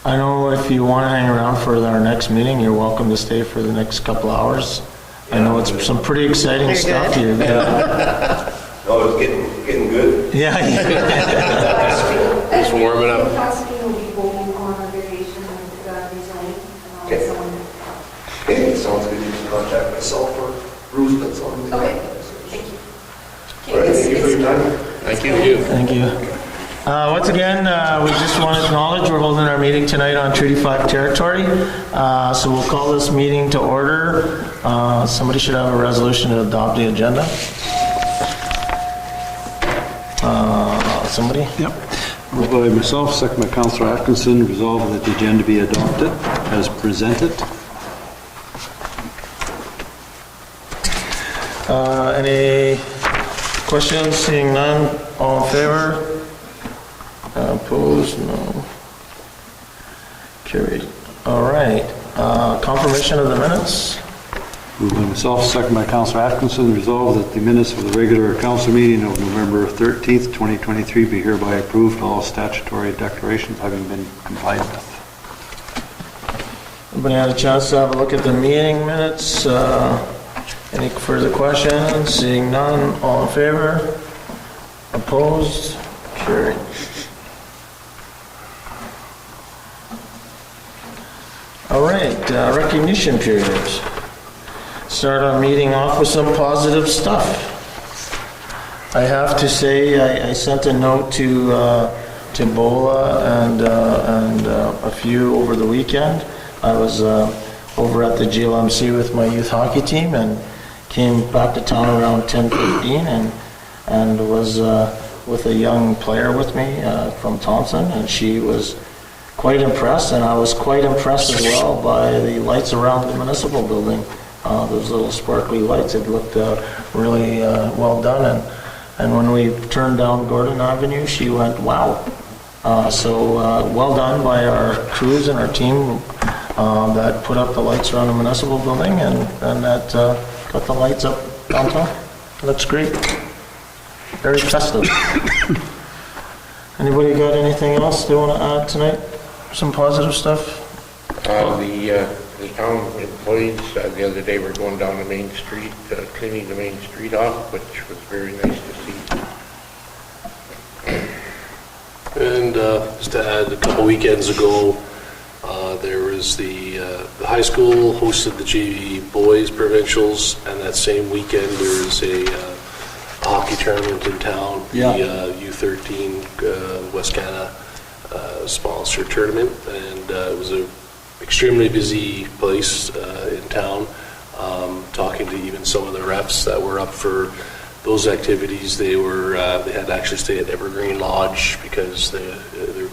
I know if you want to hang around for our next meeting, you're welcome to stay for the next couple hours. I know it's some pretty exciting You're stuff good. here. No, it's getting good. Yeah. Just warming up. Possibly will be voting on a variation of rezoning. Okay. Okay, sounds good. You can contact myself or Bruce, that's all. Okay, thank you. All right, thank you for your time. Thank you. Thank you. Once again, we just want to acknowledge we're holding our meeting tonight on Treaty 5 territory. So we'll call this meeting to order. Somebody should have a resolution to adopt the agenda. Somebody? Yep. Moved by myself, second by Councillor Atkinson, resolved that the agenda be adopted as presented. Any questions? Seeing none, all in favor? Opposed? No. Carried. All right. Confirmation of the minutes? Moved by myself, second by Councillor Atkinson, resolved that the minutes of the regular council meeting of November 13th, 2023 be hereby approved, all statutory declarations having been complied with. Everybody had a chance to have a look at the meeting minutes? Any further questions? Seeing none, all in favor? Opposed? Carried. All right, recognition periods. Start our meeting off with some positive stuff. I have to say, I sent a note to Bola and a few over the weekend. I was over at the GLMC with my youth hockey team and came back to town around 10:15 and was with a young player with me from Thompson, and she was quite impressed, and I was quite impressed as well by the lights around the municipal building. Those little sparkly lights, it looked really well done, and when we turned down Gordon Avenue, she went, wow. So well done by our crews and our team that put up the lights around the municipal building and that got the lights up downtown. Looks great. Very festive. Anybody got anything else they want to add tonight? Some positive stuff? The town employees the other day were going down the main street, cleaning the main street off, which was very nice to see. And just to add, a couple weekends ago, there was the high school hosted the JV boys provincials, and that same weekend there was a hockey tournament in town. Yeah. The U13 West Canada sponsored tournament, and it was a extremely busy place in town. Talking to even some of the refs that were up for those activities, they had to actually stay at Evergreen Lodge because they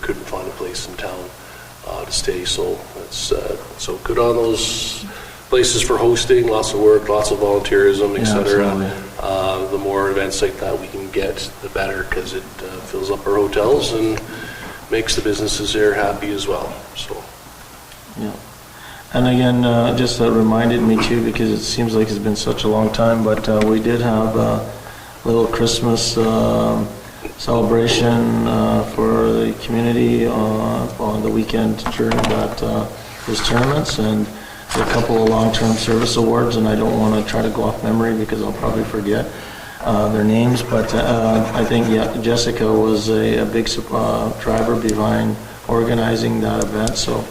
couldn't find a place in town to stay. So it's so good on those places for hosting. Lots of work, lots of volunteerism, etc. The more events like that we can get, the better, because it fills up our hotels and makes the businesses there happy as well. So. Yeah. And again, just that reminded me too, because it seems like it's been such a long time, but we did have a little Christmas celebration for the community on the weekend during those tournaments, and a couple of long-term service awards, and I don't want to try to go off memory because I'll probably forget their names, but I think Jessica was a big driver behind organizing that event, so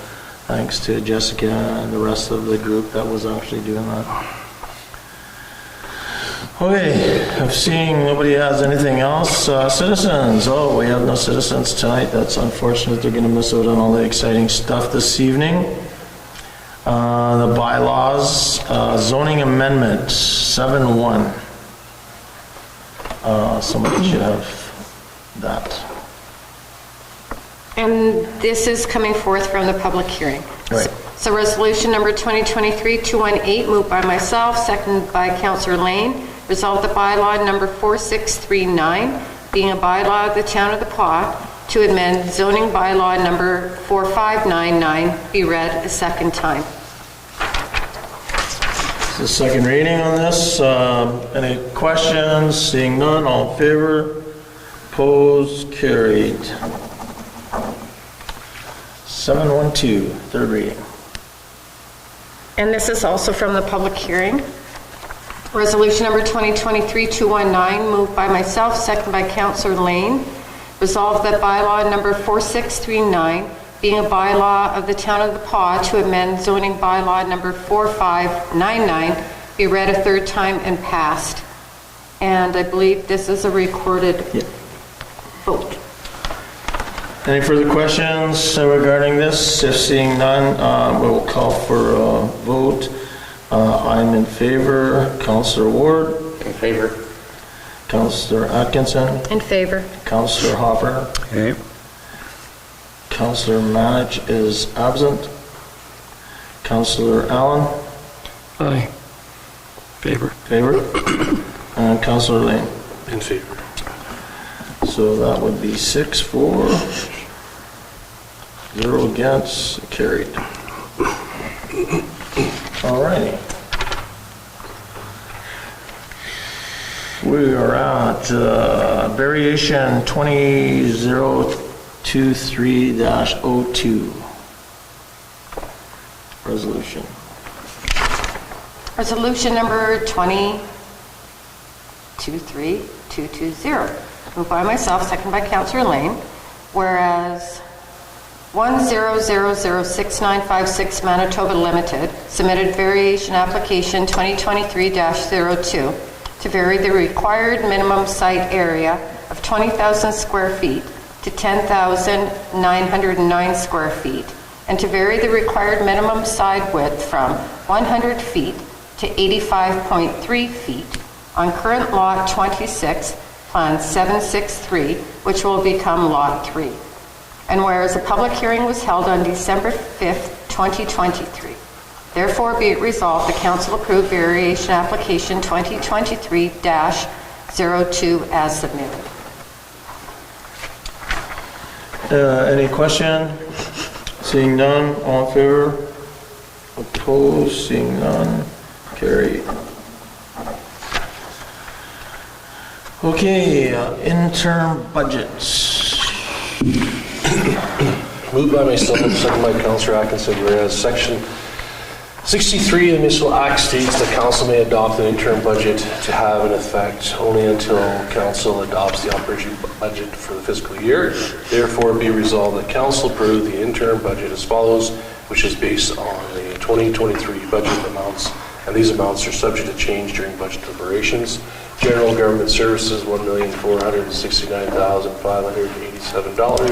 thanks to Jessica and the rest of the group that was actually doing that. Okay, I'm seeing nobody has anything else. Citizens, oh, we have no citizens tonight. That's unfortunate. They're going to miss out on all the exciting stuff this evening. The bylaws, zoning amendment 7-1. Somebody should have that. And this is coming forth from the public hearing. Right. So resolution number 2023-218, moved by myself, seconded by Councillor Lane. Resolve the bylaw number 4639, being a bylaw of the town of the Pas, to amend zoning bylaw number 4599, be read a second time. The second reading on this. Any questions? Seeing none, all in favor? Opposed? Carried. 712, third reading. And this is also from the public hearing. Resolution number 2023-219, moved by myself, second by Councillor Lane. Resolved that bylaw number 4639, being a bylaw of the Town of the Paw to amend zoning bylaw number 4599, be read a third time and passed. And I believe this is a recorded vote. Any further questions regarding this? If seeing none, we will call for a vote. I'm in favor. Councillor Ward, In favor? Councillor Atkinson, In favor. Councillor Hopper, Okay. Councillor Manich is absent. Councillor Allen, Aye. Favor. favor, and Councillor Lane. In favor. So that would be 6 for, 0 against, carried. All righty. We are at variation 20023-02. Resolution. Resolution number 2023220, moved by myself, second by Councillor Lane, whereas 1000696 Manitoba Limited submitted variation application 2023-02 to vary the required minimum site area of 20,000 square feet to 10,909 square feet, and to vary the required minimum side width from 100 feet to 85.3 feet on current Lot 26, Plan 763, which will become Lot 3. And whereas a public hearing was held on December 5th, 2023, therefore be it resolved, the council approve variation application 2023-02 as submitted. Any question? Seeing none, all in favor? Opposed? Seeing none, carried. Okay, interim budgets. Moved by myself, second by Councillor Atkinson, whereas Section 63 of the Municipal Act states that council may adopt an interim budget to have an effect only until council adopts the operation budget for the fiscal year. Therefore, be resolved that council approve the interim budget as follows, which is based on the 2023 budget amounts, and these amounts are subject to change during budget deliberations. General government services, $1,469,587.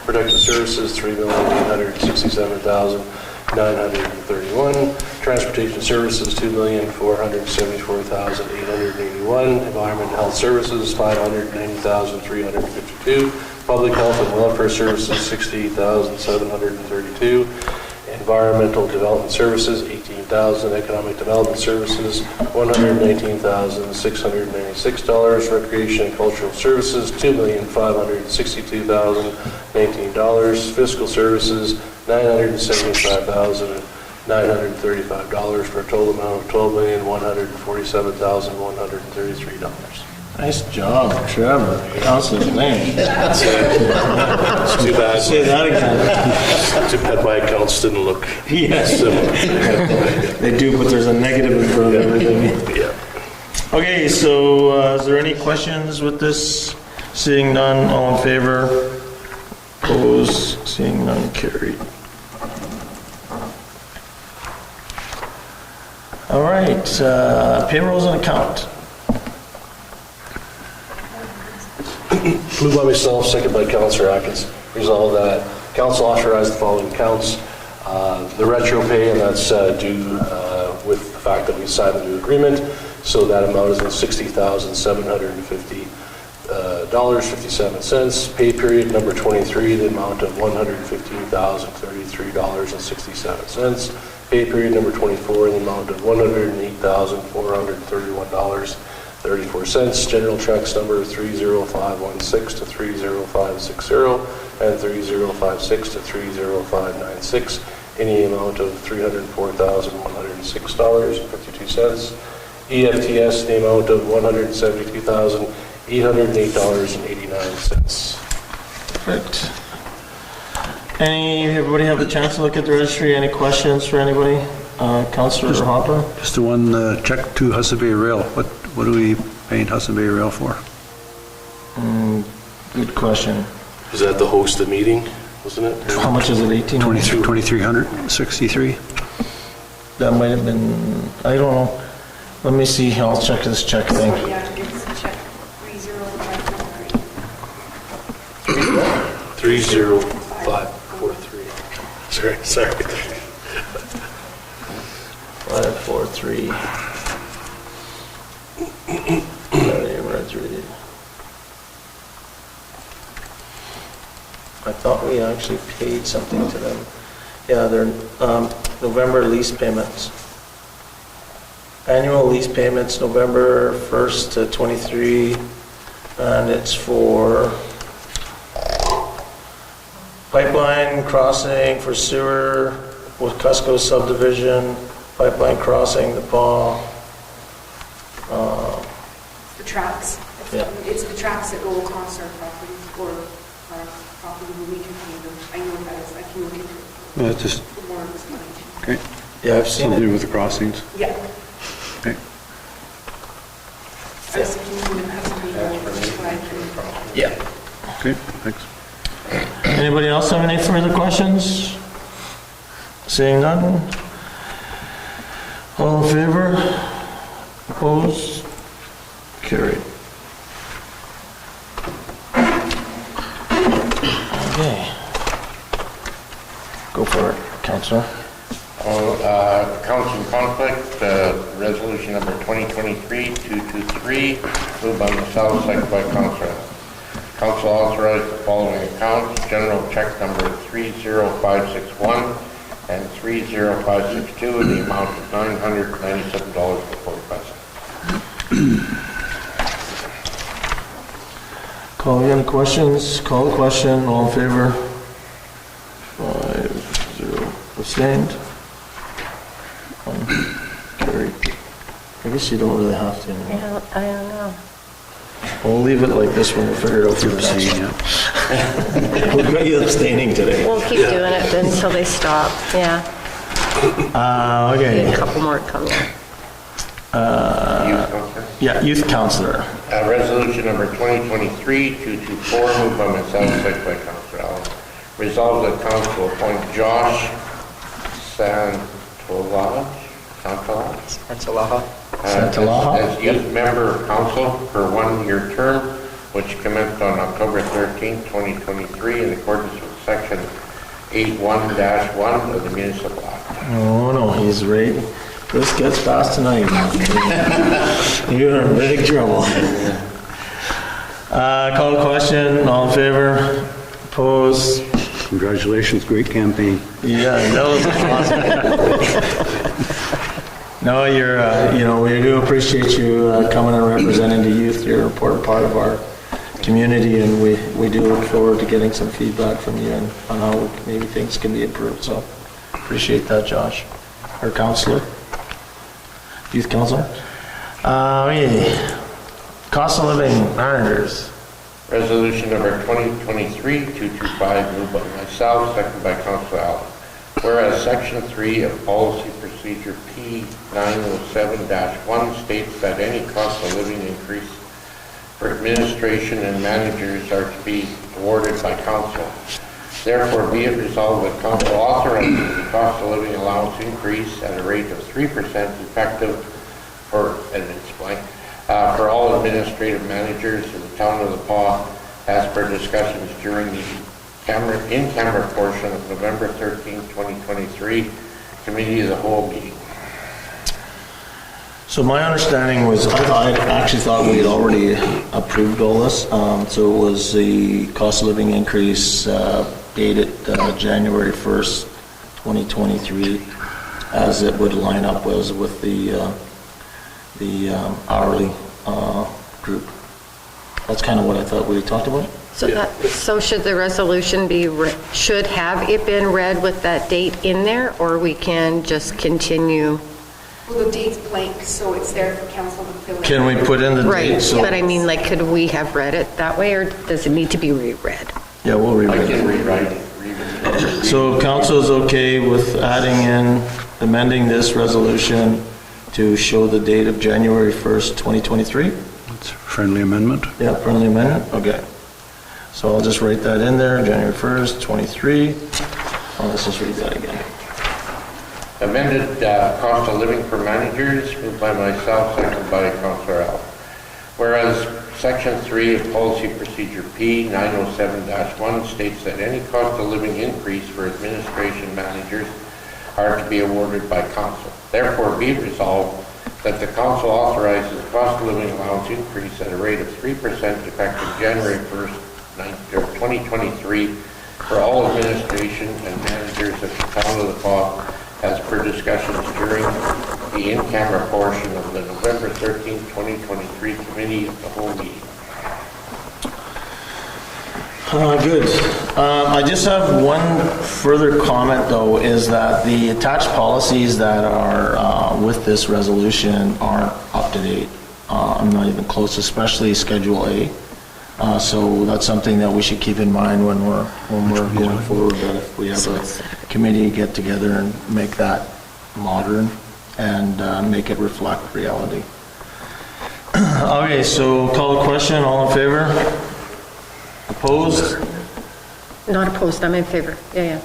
Protective services, $3,867,931. Transportation services, $2,474,881. Environment and health services, $590,352. Public health and welfare services, $68,732. Environmental development services, $18,000. Economic development services, $119,696. Recreation and cultural services, $2,562,019. Fiscal services, $975,935 for a total amount of $12,147,133. Nice job, Trevor. Councillor Lane. It's too bad. Say that again. Too bad my accounts didn't look Yes, similar. they do, but there's a negative in front of everything. Yeah. Okay, so is there any questions with this? Seeing none, all in favor? Opposed? Seeing none, carried. All right, payrolls and account. Moved by myself, second by Councillor Atkins. Resolve that council authorize the following accounts. The retro pay, and that's due with the fact that we signed the new agreement. So that amount is $60,750.57. Pay period number 23, the amount of $115,033.67. Pay period number 24, the amount of $108,431.34. General checks number 30516 to 30560 and 3056 to 30596. Any amount of $304,106.52. EFTS, the amount of $172,808.89. Perfect. Everybody have a chance to look at the registry? Any questions for anybody? Councillor Hopper? Just the one check to Hudson Bay Rail. What are we paying Hudson Bay Rail for? Good question. Was that the host of meeting, wasn't it? How much is it, 1800? 2,363. That might have been, I don't know. Let me see, I'll check this check thing. Yeah, it's check 30543. 30543. Sorry. 543. I thought we actually paid something to them. Yeah, they're November lease payments. Annual lease payments, November 1st to 23, and it's for pipeline crossing for sewer with Cusco subdivision, pipeline crossing the paw. The tracks. Yeah. It's the tracks that go across our property or our property where we can pay them. I know what that is. I can look into it. Well, it's just, The warrants money. okay, Yeah, I've seen something to do it. with the crossings. Yeah. Okay. I was thinking it has to be more, but I can. Yeah. Okay, thanks. Anybody else have any further questions? Seeing none? All in favor? Opposed? Carried. Okay. Go for it, Councillor. Council conflict, resolution number 2023-223, moved by myself, second by Councilor. Council authorized the following accounts: general check number 30561 and 30562 in the amount of $997.45. Call any questions? Call the question. All in favor? 5-0. Abstained? Carried. I guess you don't really have to. Yeah, I don't know. We'll leave it like this one. We'll figure it out for the next one. We've got you abstaining today. We'll keep doing it then until they stop, yeah. Okay. A couple more coming. Youth Councilor. Yeah, youth councillor. Resolution number 2023-224, moved by myself, second by Councilor Allen. Resolved that council appoint Josh Santolaha Santolaha? as youth member of council for 1-year term, which commenced on October 13, 2023, in accordance with section 81-1 of the municipal act. Oh, no, he's ready. This gets passed tonight. You're in big trouble. Call the question. All in favor? Opposed? Congratulations, great campaign. Yeah, that was awesome. No, you're, we do appreciate you coming and representing the youth. You're an important part of our community, and we do look forward to getting some feedback from you on how maybe things can be improved. So appreciate that, Josh. Our counselor, youth counselor. Cost of living managers. Resolution number 2023-225, moved by myself, second by Councilor Allen. Whereas Section 3 of Policy Procedure P907-1 states that any cost of living increase for administration and managers are to be awarded by council. Therefore, be it resolved that council authorizes the cost of living allowance increase at a rate of 3% effective for, and it's blank, for all administrative managers in the town of The Paw, as per discussions during the in-camera portion of November 13, 2023, Committee of the Whole meeting. So my understanding was, I actually thought we had already approved all this. So it was the cost of living increase dated January 1st, 2023, as it would line up with the hourly group. That's kind of what I thought we talked about. So should the resolution be, should have it been read with that date in there, or we can just continue? Well, the date's blank, so it's there for council to fill in. Can we put in the Right, date? So- but I mean, like, could we have read it that way, or does it need to be reread? Yeah, we'll reread I it. can rewrite it. So council is okay with adding in, amending this resolution to show the date of January 1st, 2023? It's a friendly amendment. Yeah, friendly amendment, okay. So I'll just write that in there, January 1st, 23. Oh, let's just read that again. Amended cost of living for managers, moved by myself, seconded by Councillor Al. Whereas Section 3 of Policy Procedure P 907-1 states that any cost of living increase for administration managers are to be awarded by council. Therefore, be it resolved that the council authorizes the cost of living allowance increase at a rate of 3% effective January 1st, 2023 for all administration and managers of the town of the Pas, as per discussions during the in-camera portion of the November 13, 2023 Committee of the Whole meeting. Good. I just have one further comment, though, is that the attached policies that are with this resolution aren't up to date. I'm not even close, especially Schedule A. So that's something that we should keep in mind when we're going forward, that if we have a committee get together and make that modern and make it reflect reality. Okay, so call a question, all in favor? Opposed? Not opposed, I'm in favor. Yeah.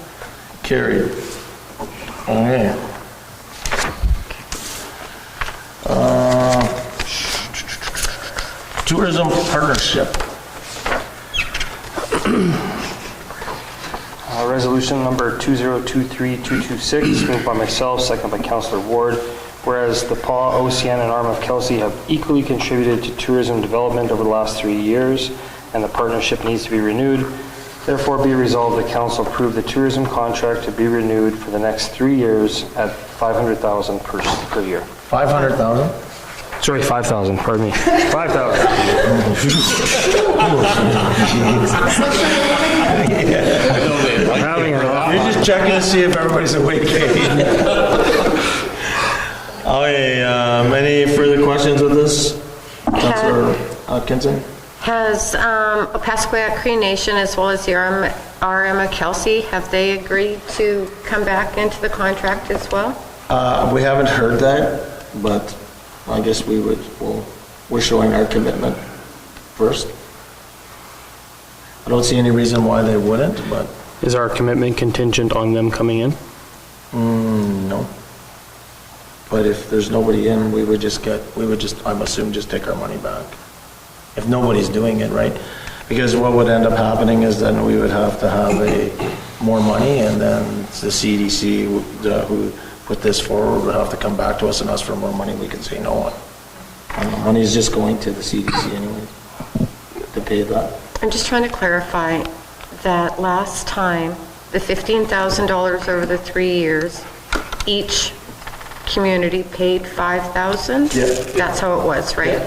Carried. Okay. Tourism partnership. Resolution number 2023-226, moved by myself, second by Councillor Ward. Whereas the PAW, OCN, and Arm of Kelsey have equally contributed to tourism development over the last 3 years, and the partnership needs to be renewed. Therefore, be resolved that council approve the tourism contract to be renewed for the next 3 years at $500,000 per year. 500,000? Sorry, 5,000. Pardon me. 5,000. You're just checking to see if everybody's awake. Okay, any further questions with this? Councillor Atkinson? Has Opaskwayak Cree Nation as well as the RM of Kelsey, have they agreed to come back into the contract as well? We haven't heard that, but I guess we're showing our commitment first. I don't see any reason why they wouldn't, but Is our commitment contingent on them coming in? no. But if there's nobody in, we would just, I'm assuming, just take our money back. If nobody's doing it, right? Because what would end up happening is then we would have to have more money, and then the CDC, who put this forward, would have to come back to us and ask for more money. We can say no on. Money is just going to the CDC anyway to pay that. I'm just trying to clarify that last time, the $15,000 over the 3 years, each community paid $5,000? Yeah. That's how it was, right?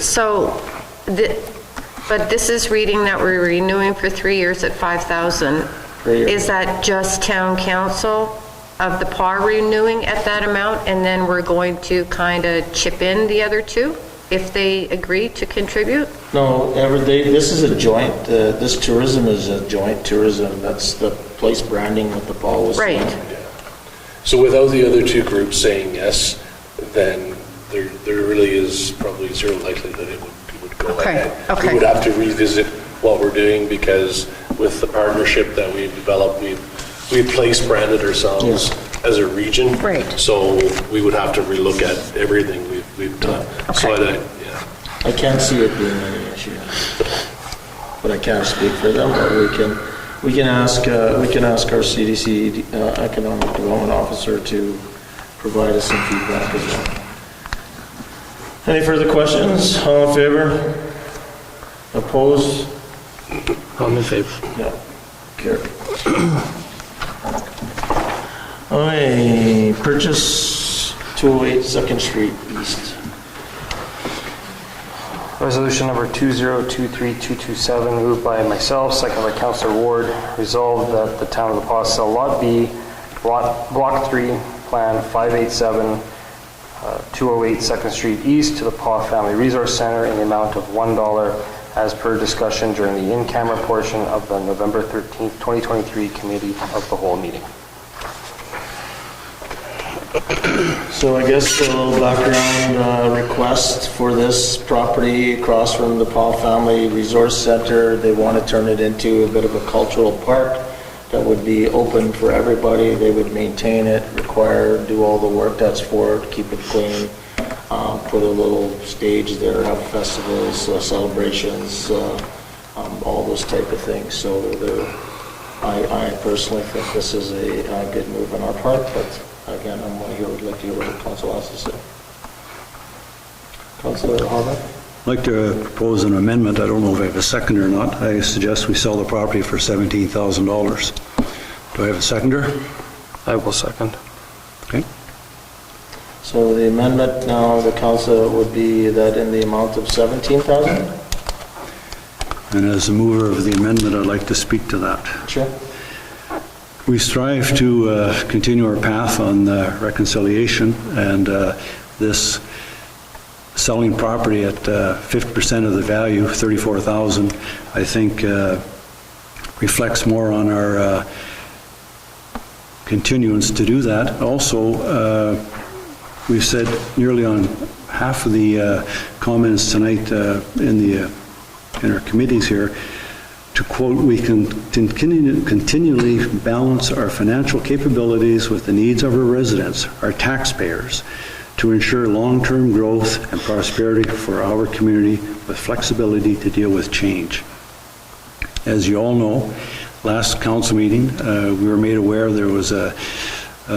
So, but this is reading that we're renewing for 3 years at $5,000. Is that just town council of the PAR renewing at that amount, and then we're going to kind of chip in the other two if they agree to contribute? No, this is a joint, this tourism is a joint tourism. That's the place branding that the Paul was saying. Right. So without the other two groups saying yes, then there really is probably zero likelihood it would go ahead. Okay. We would have to revisit what we're doing, because with the partnership that we've developed, we've place branded ourselves as a region. Right. So we would have to relook at everything we've done. So I can't see it being any issue, but I can't speak for them. But we can ask our CDC Economic Development Officer to provide us some feedback as well. Any further questions? All in favor? Opposed? I'm in favor. No. Carried. Okay, purchase 208 2nd Street East. Resolution number 2023-227, moved by myself, second by Councillor Ward. Resolved that the town of the Pas sell Lot B, Block 3, Plan 587, 208 2nd Street East to the Pas Family Resource Center in the amount of $1 as per discussion during the in-camera portion of the November 13th, 2023 Committee of the Whole meeting. So I guess a little background request for this property across from the Paul Family Resource Center. They want to turn it into a bit of a cultural park that would be open for everybody. They would maintain it, do all the work that's for it, keep it clean, put a little stage there, have festivals, celebrations, all those type of things. So I personally think this is a good move on our part, but again, I'm like to hear what the council has to say. Councilor Harvey? I'd like to propose an amendment. I don't know if I have a second or not. I suggest we sell the property for $17,000. Do I have a seconder? I will second. Okay. So the amendment now, the council would be that in the amount of 17,000? And as the mover of the amendment, I'd like to speak to that. Sure. We strive to continue our path on reconciliation, and this selling property at 50% of the value, $34,000, I think reflects more on our continuance to do that. Also, we've said nearly on half of the comments tonight in our committees here, to quote, we can continually balance our financial capabilities with the needs of our residents, our taxpayers, to ensure long-term growth and prosperity for our community with flexibility to deal with change. As you all know, last council meeting, we were made aware there was a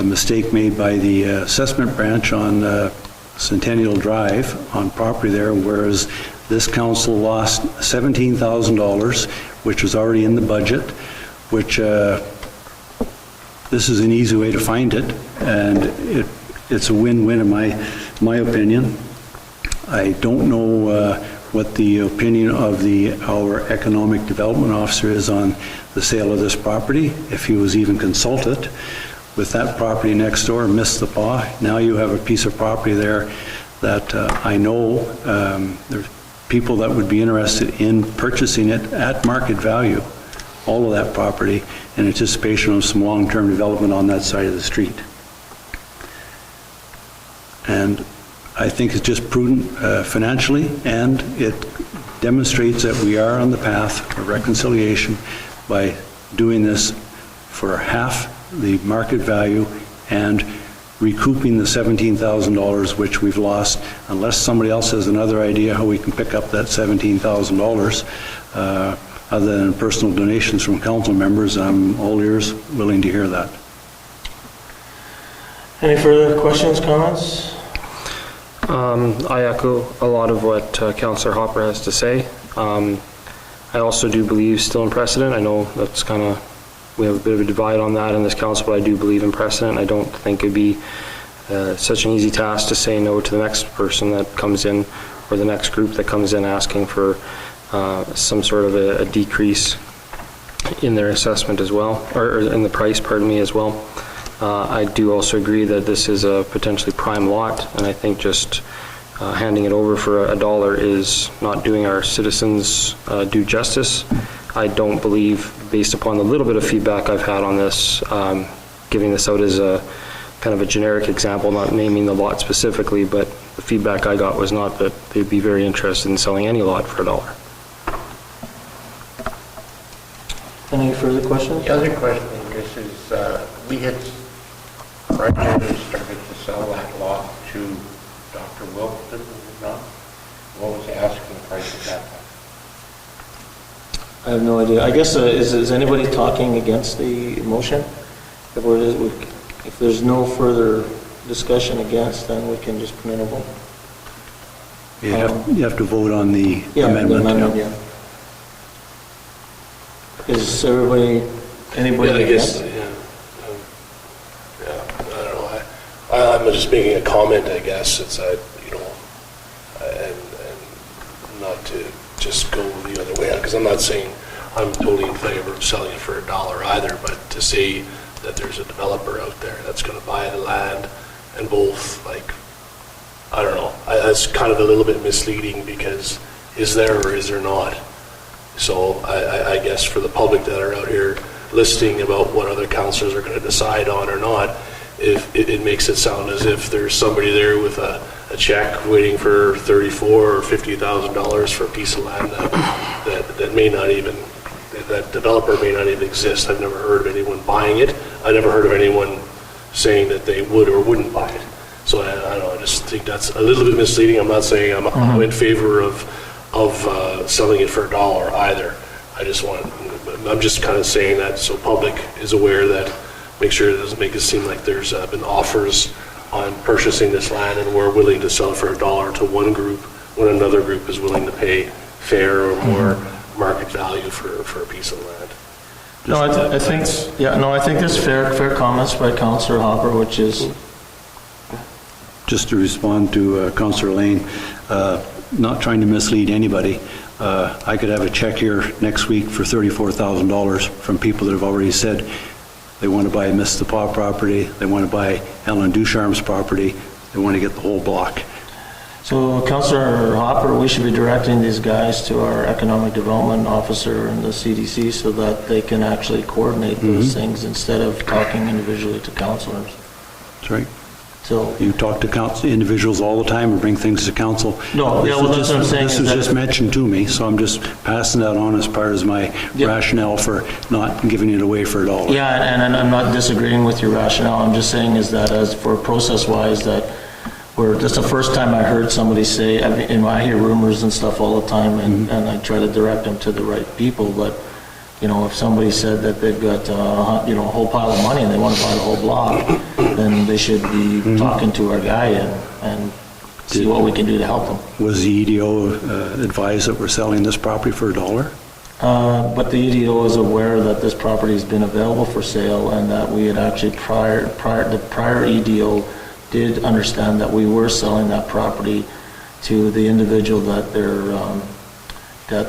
mistake made by the assessment branch on Centennial Drive on property there, whereas this council lost $17,000, which was already in the budget, which this is an easy way to find it, and it's a win-win in my opinion. I don't know what the opinion of our economic development officer is on the sale of this property, if he was even consulted. With that property next door, Mississauga, now you have a piece of property there that I know there's people that would be interested in purchasing it at market value, all of that property, in anticipation of some long-term development on that side of the street. And I think it's just prudent financially, and it demonstrates that we are on the path of reconciliation by doing this for half the market value and recouping the $17,000 which we've lost, unless somebody else has another idea how we can pick up that $17,000 other than personal donations from council members. I'm all ears, willing to hear that. Any further questions, comments? I echo a lot of what Councillor Hopper has to say. I also do believe still in precedent. I know that's kind of, we have a bit of a divide on that in this council, but I do believe in precedent. I don't think it'd be such an easy task to say no to the next person that comes in, or the next group that comes in asking for some sort of a decrease in their assessment as well, or in the price, pardon me, as well. I do also agree that this is a potentially prime lot, and I think just handing it over for $1 is not doing our citizens due justice. I don't believe, based upon the little bit of feedback I've had on this, giving this out as a kind of a generic example, not naming the lot specifically, but the feedback I got was not that they'd be very interested in selling any lot for $1. Any further questions? The other question is we had started to sell that lot to Dr. Wilk, did we not? What was the asking price at that time? I have no idea. I guess, is anybody talking against the motion? If there's no further discussion against, then we can just put in a vote. You have to vote on the amendment. The amendment, yeah. Is anybody against? I don't know. I'm just making a comment, I guess. It's and not to just go the other way, because I'm not saying I'm totally in favor of selling it for $1 either, but to say that there's a developer out there that's going to buy the land and both, I don't know. That's kind of a little bit misleading, because is there or is there not? So I guess for the public that are out here listening about what other councillors are going to decide on or not, if it makes it sound as if there's somebody there with a check waiting for $34,000 or $50,000 for a piece of land that may not even, that developer may not even exist. I've never heard of anyone buying it. I never heard of anyone saying that they would or wouldn't buy it. So I don't know, I just think that's a little bit misleading. I'm not saying I'm in favor of selling it for $1 either. I'm just kind of saying that so public is aware that, make sure it doesn't make it seem like there's been offers on purchasing this land and we're willing to sell it for $1 to one group when another group is willing to pay fair or more market value for a piece of land. No, I think there's fair comments by Councillor Hopper, which is... Just to respond to Councillor Lane, not trying to mislead anybody, I could have a check here next week for $34,000 from people that have already said they want to buy Miss the Paw property, they want to buy Ellen Ducharme's property, they want to get the whole block. So Councillor Hopper, we should be directing these guys to our Economic Development Officer and the CDC so that they can actually coordinate those things instead of talking individually to councillors. That's right. So You talk to individuals all the time or bring things to council. No, yeah, well, that's what I'm saying. This was just mentioned to me, so I'm just passing that on as part of my rationale for not giving it away for $1. yeah, and I'm not disagreeing with your rationale. I'm just saying is that as for process-wise, that that's the first time I heard somebody say, I hear rumors and stuff all the time, and I try to direct them to the right people, but, if somebody said that they've got, a whole pile of money and they want to buy the whole block, then they should be talking to our guy and see what we can do to help them. Was the EDO advised that we're selling this property for $1? But the EDO is aware that this property has been available for sale and that we had actually the prior EDO did understand that we were selling that property to the individual that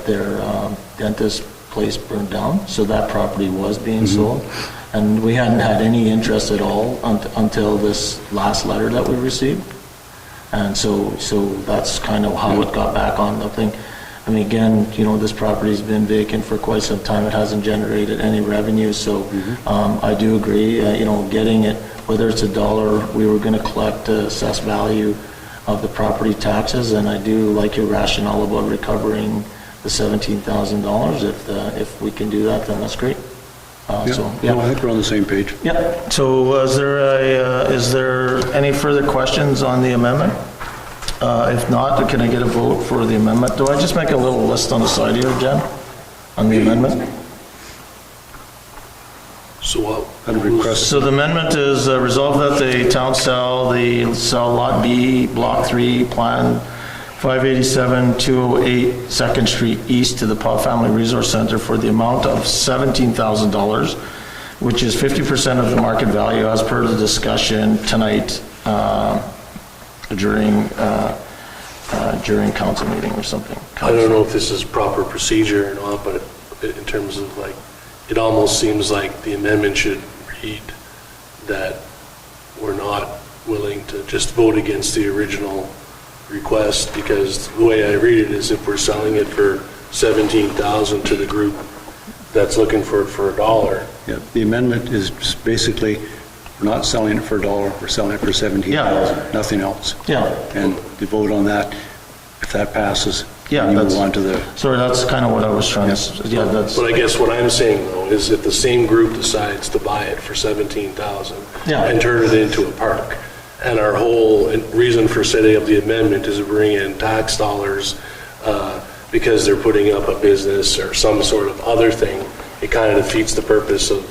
their dentist place burned down, so that property was being sold, and we hadn't had any interest at all until this last letter that we received, and so that's kind of how it got back on the thing. I mean, again, this property's been vacant for quite some time. It hasn't generated any revenue, so I do agree, getting it, whether it's $1, we were going to collect the assessed value of the property taxes, and I do like your rationale about recovering the $17,000. If we can do that, then that's great. No, I think we're on the same page. Yeah. So is there any further questions on the amendment? If not, can I get a vote for the amendment? Do I just make a little list on the side here, Jen, on the amendment? So what? So the amendment is resolved that the town sell Lot B, Block 3, Plan 587-208 2nd Street East to the Paw Family Resource Center for the amount of $17,000, which is 50% of the market value as per the discussion tonight during council meeting or something. I don't know if this is proper procedure or not, but in terms of it almost seems like the amendment should read that we're not willing to just vote against the original request, because the way I read it is if we're selling it for $17,000 to the group that's looking for it for $1. Yeah, the amendment is just basically, we're not selling it for $1, we're selling it for $17,000, nothing else. Yeah. And the vote on that, if that passes, Yeah, you that's- move on to the... Sorry, that's kind of what I was trying to, yeah, that's, But I guess what I'm saying though is if the same group decides to buy it for $17,000 Yeah. and turn it into a park, and our whole reason for setting up the amendment is to bring in tax dollars because they're putting up a business or some sort of other thing, it kind of defeats the purpose of,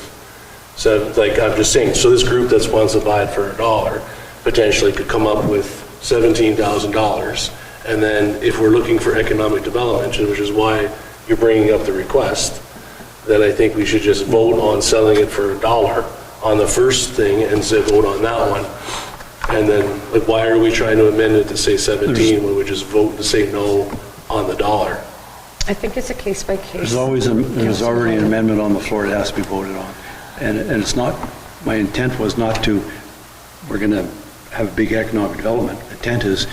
I'm just saying, so this group that wants to buy it for $1 potentially could come up with $17,000, and then if we're looking for economic development, which is why you're bringing up the request, then I think we should just vote on selling it for $1 on the first thing and say vote on that one. And then, why are we trying to amend it to say 17 when we just vote to say no on the $1? I think it's a case by case. There's already an amendment on the floor that has to be voted on. And it's not, my intent was not to, we're going to have big economic development. The intent is,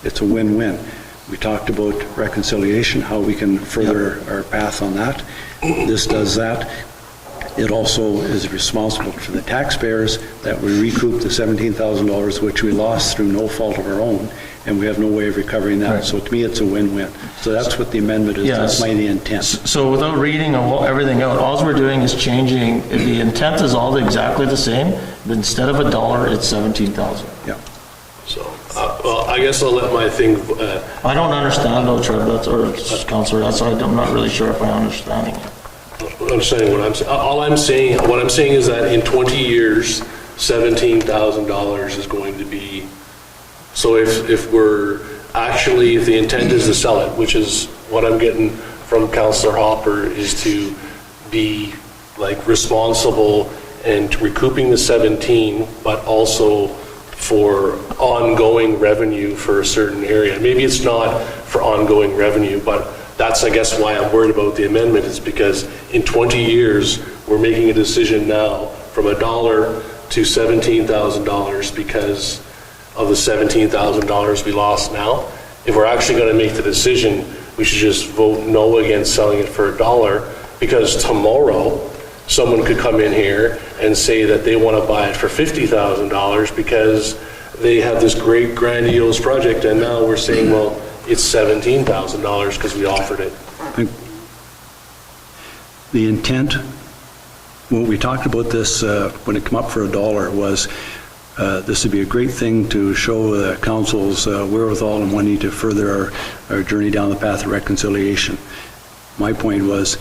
it's a win-win. We talked about reconciliation, how we can further our path on that. This does that. It also is responsible for the taxpayers that we recoup the $17,000 which we lost through no fault of our own, and we have no way of recovering that. Right. So to me, it's a win-win. So that's what the amendment is. Yes. That's my intent. So without reading everything out, all we're doing is changing, the intent is all exactly the same, but instead of $1, it's 17,000. Yeah. So, well, I guess I'll let my thing, I don't understand though, Trevor, or Counselor, that's why I'm not really sure if I'm understanding it. understanding what I'm saying. What I'm saying is that in 20 years, $17,000 is going to be, so if the intent is to sell it, which is what I'm getting from Councillor Hopper, is to be like responsible and recouping the 17, but also for ongoing revenue for a certain area. Maybe it's not for ongoing revenue, but that's, I guess, why I'm worried about the amendment, is because in 20 years, we're making a decision now from $1 to $17,000 because of the $17,000 we lost now. If we're actually going to make the decision, we should just vote no against selling it for $1, because tomorrow, someone could come in here and say that they want to buy it for $50,000 because they have this great grandiose project, and now we're saying, well, it's $17,000 because we offered it. The intent, when we talked about this, when it came up for $1, was this would be a great thing to show the council's wherewithal and wanting to further our journey down the path of reconciliation. My point was,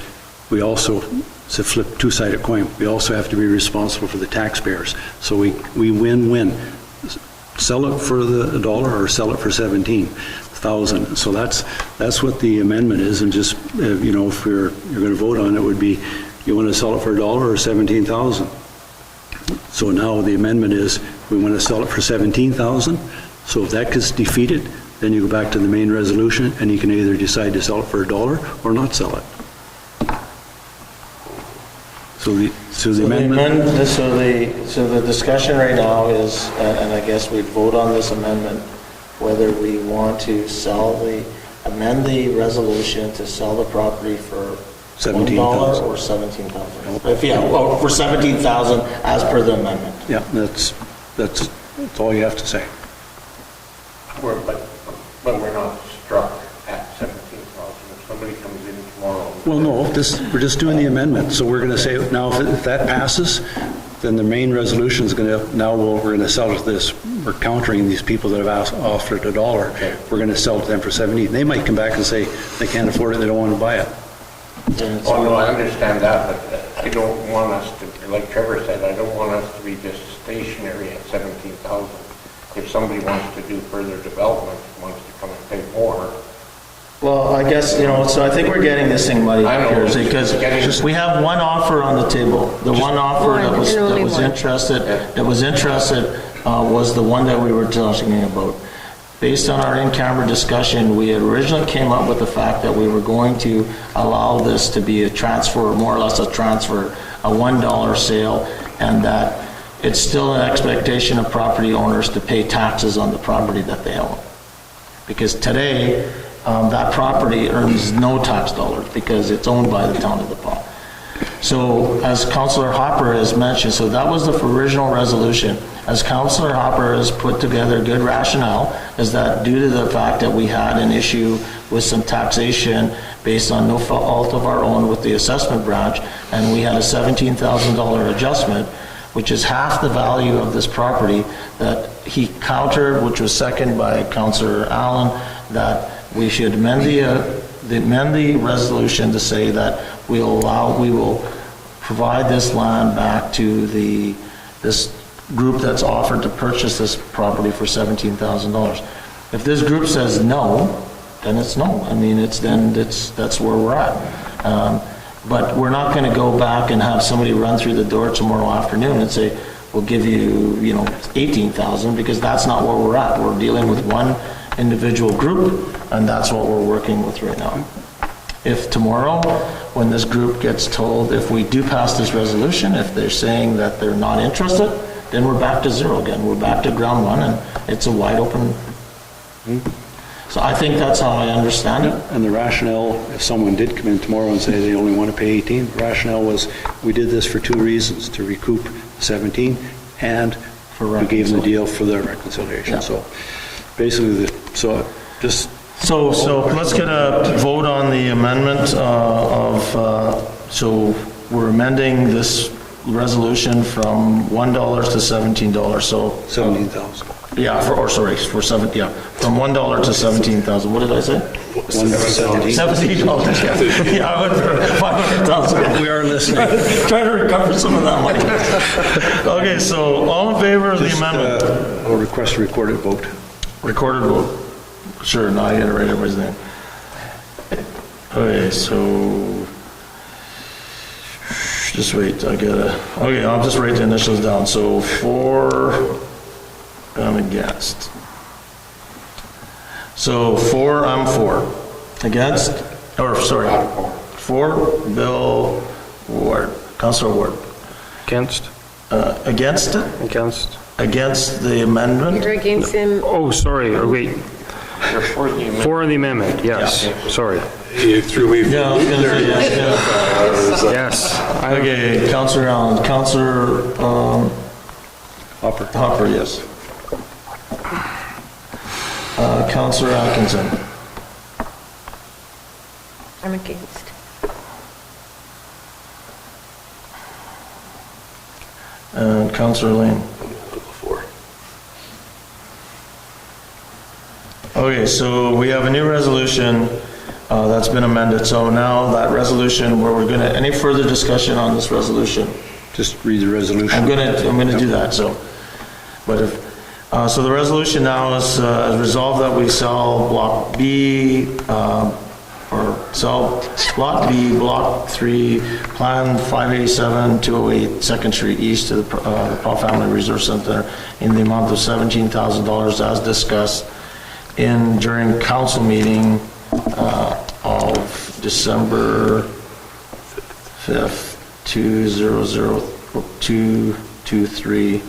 we also, it's a flip two-sided coin, we also have to be responsible for the taxpayers. So we win-win. Sell it for the $1 or sell it for $17,000. So that's what the amendment is, and just, if you're going to vote on it, would be, you want to sell it for $1 or $17,000? So now the amendment is, we want to sell it for $17,000. So if that gets defeated, then you go back to the main resolution, and you can either decide to sell it for $1 or not sell it. So the amendment. So the discussion right now is, and I guess we'd vote on this amendment, whether we want to amend the resolution to sell the property for $1 or $17,000. For $17,000 as per the amendment. Yeah, that's all you have to say. But we're not struck at 17,000. If somebody comes in tomorrow. Well, no, we're just doing the amendment. So we're going to say, now if that passes, then the main resolution is going to, we're going to sell it to this, we're countering these people that have offered $1. Okay. We're going to sell it to them for 17. They might come back and say they can't afford it, they don't want to buy it. Oh, no, I understand that, but I don't want us to, like Trevor said, I don't want us to be just stationary at 17,000. If somebody wants to do further development, wants to come and pay more. Well, I guess, so I think we're getting this thing muddy I know. here, because we have one offer on the table. The one offer that was interested was the one that we were talking about. Based on our in-camera discussion, we had originally came up with the fact that we were going to allow this to be a transfer, more or less a transfer, a $1 sale, and that it's still an expectation of property owners to pay taxes on the property that they own. Because today, that property earns no tax dollars because it's owned by the town of the Pas. So as Councillor Hopper has mentioned, so that was the original resolution. As Councillor Hopper has put together good rationale, is that due to the fact that we had an issue with some taxation based on no fault of our own with the assessment branch, and we had a $17,000 adjustment, which is half the value of this property, that he countered, which was seconded by Councillor Allen, that we should amend the resolution to say that we will provide this land back to this group that's offered to purchase this property for $17,000. If this group says no, then it's no. I mean, that's where we're at. But we're not going to go back and have somebody run through the door tomorrow afternoon and say, we'll give you, $18,000, because that's not where we're at. We're dealing with one individual group, and that's what we're working with right now. If tomorrow, when this group gets told, if we do pass this resolution, if they're saying that they're not interested, then we're back to zero again. We're back to ground one, and it's a wide open. So I think that's how I understand it. And the rationale, if someone did come in tomorrow and say they only want to pay 18, the rationale was, we did this for 2 reasons, to recoup 17 and we gave them the deal for their reconciliation. Yeah. So basically, just So let's get a vote on the amendment so we're amending this resolution from $1 to $17, so. 17,000. Yeah, from $1 to 17,000, what did I say? 1 to 17. $17, yeah. Yeah, I went for 500,000. We are listening. Trying to recover some of that money. Okay, so all in favor of the Just, amendment? I'll request a recorded vote. Recorded vote. Sure, now I gotta write everybody's name. Okay, so, just wait, okay, I'll just write the initials down. So for, I'm against. So for, I'm for. Against, or sorry, for Bill Ward, Councilor Ward. Against? Against it? Against? Against the amendment? You're against him. Oh, sorry, or wait. You're for the amendment. For the amendment, yes, sorry. You threw me. Yeah, I was gonna say, yeah. Yes. Okay, Councilor Allen, Councilor Hopper, yes. Councilor Atkinson, I'm against. and Councilor Lane. Before. Okay, so we have a new resolution that's been amended. So now that resolution, where we're gonna, any further discussion on this resolution? Just read the resolution. I'm gonna do that, so. But if, so the resolution now is resolved that we sell Block B, or sell Lot B, Block 3, Plan 587, 208 2nd Street East to the Paul Family Resource Center in the amount of $17,000 as discussed during council meeting of December 5th, 200223,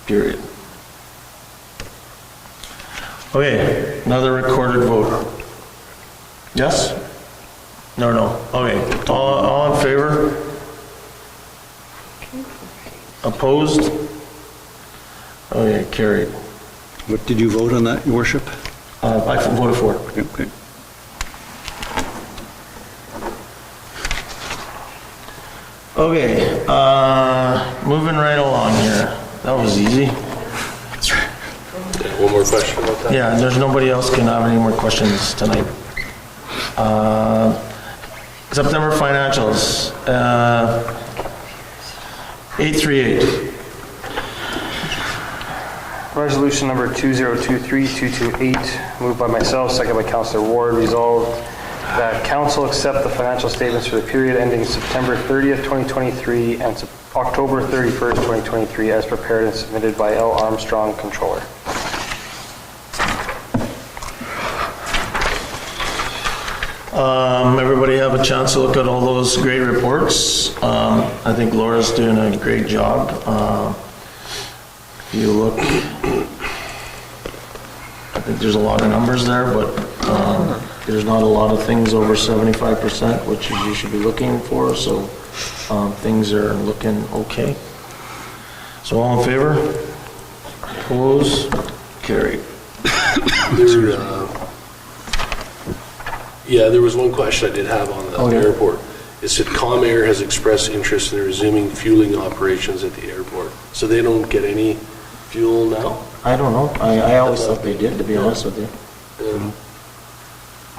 period. Okay, another recorded vote. Yes? No. Okay, all in favor? Opposed? Okay, carried. What did you vote on that, Your Worship? I voted for it. Okay. Okay, moving right along here. That was easy. Yeah, one more question about that? Yeah, there's nobody else can have any more questions tonight. September financials, 838. Resolution number 2023-228, moved by myself, second by Councilor Ward, resolved that council accept the financial statements for the period ending September 30th, 2023 and October 31st, 2023 as prepared and submitted by L. Armstrong, Controller. Everybody have a chance to look at all those great reports. I think Laura's doing a great job. If you look, I think there's a lot of numbers there, but there's not a lot of things over 75%, which you should be looking for, so things are looking okay. So all in favor? Opposed? Carried. There was one question I did have on the airport. It said ComAir has expressed interest in resuming fueling operations at the airport. So they don't get any fuel now? I don't know. I always thought they did, to be honest with you.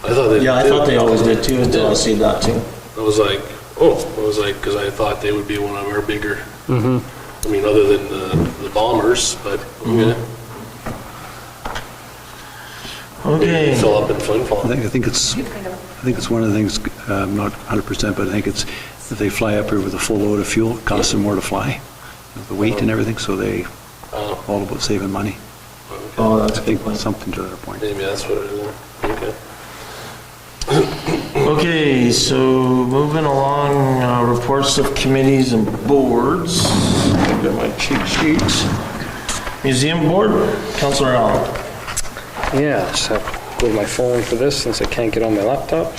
I thought they Yeah, I did. thought they always did too, until I see that too. I was like, because I thought they would be one of our bigger, I mean, other than the bombers, but okay. Okay. Fill up in Flin I Flon. think it's one of the things, not 100%, but I think it's that they fly up here with a full load of fuel, it costs them more to fly, the weight and everything, so they all about saving money. Oh, that's I a good think point. something to that point. Maybe that's what it is. Okay. Okay, so moving along, reports of committees and boards. I've got my cheat sheets. Museum Board, Councillor Allen. Yeah, so go to my phone for this since I can't get on my laptop.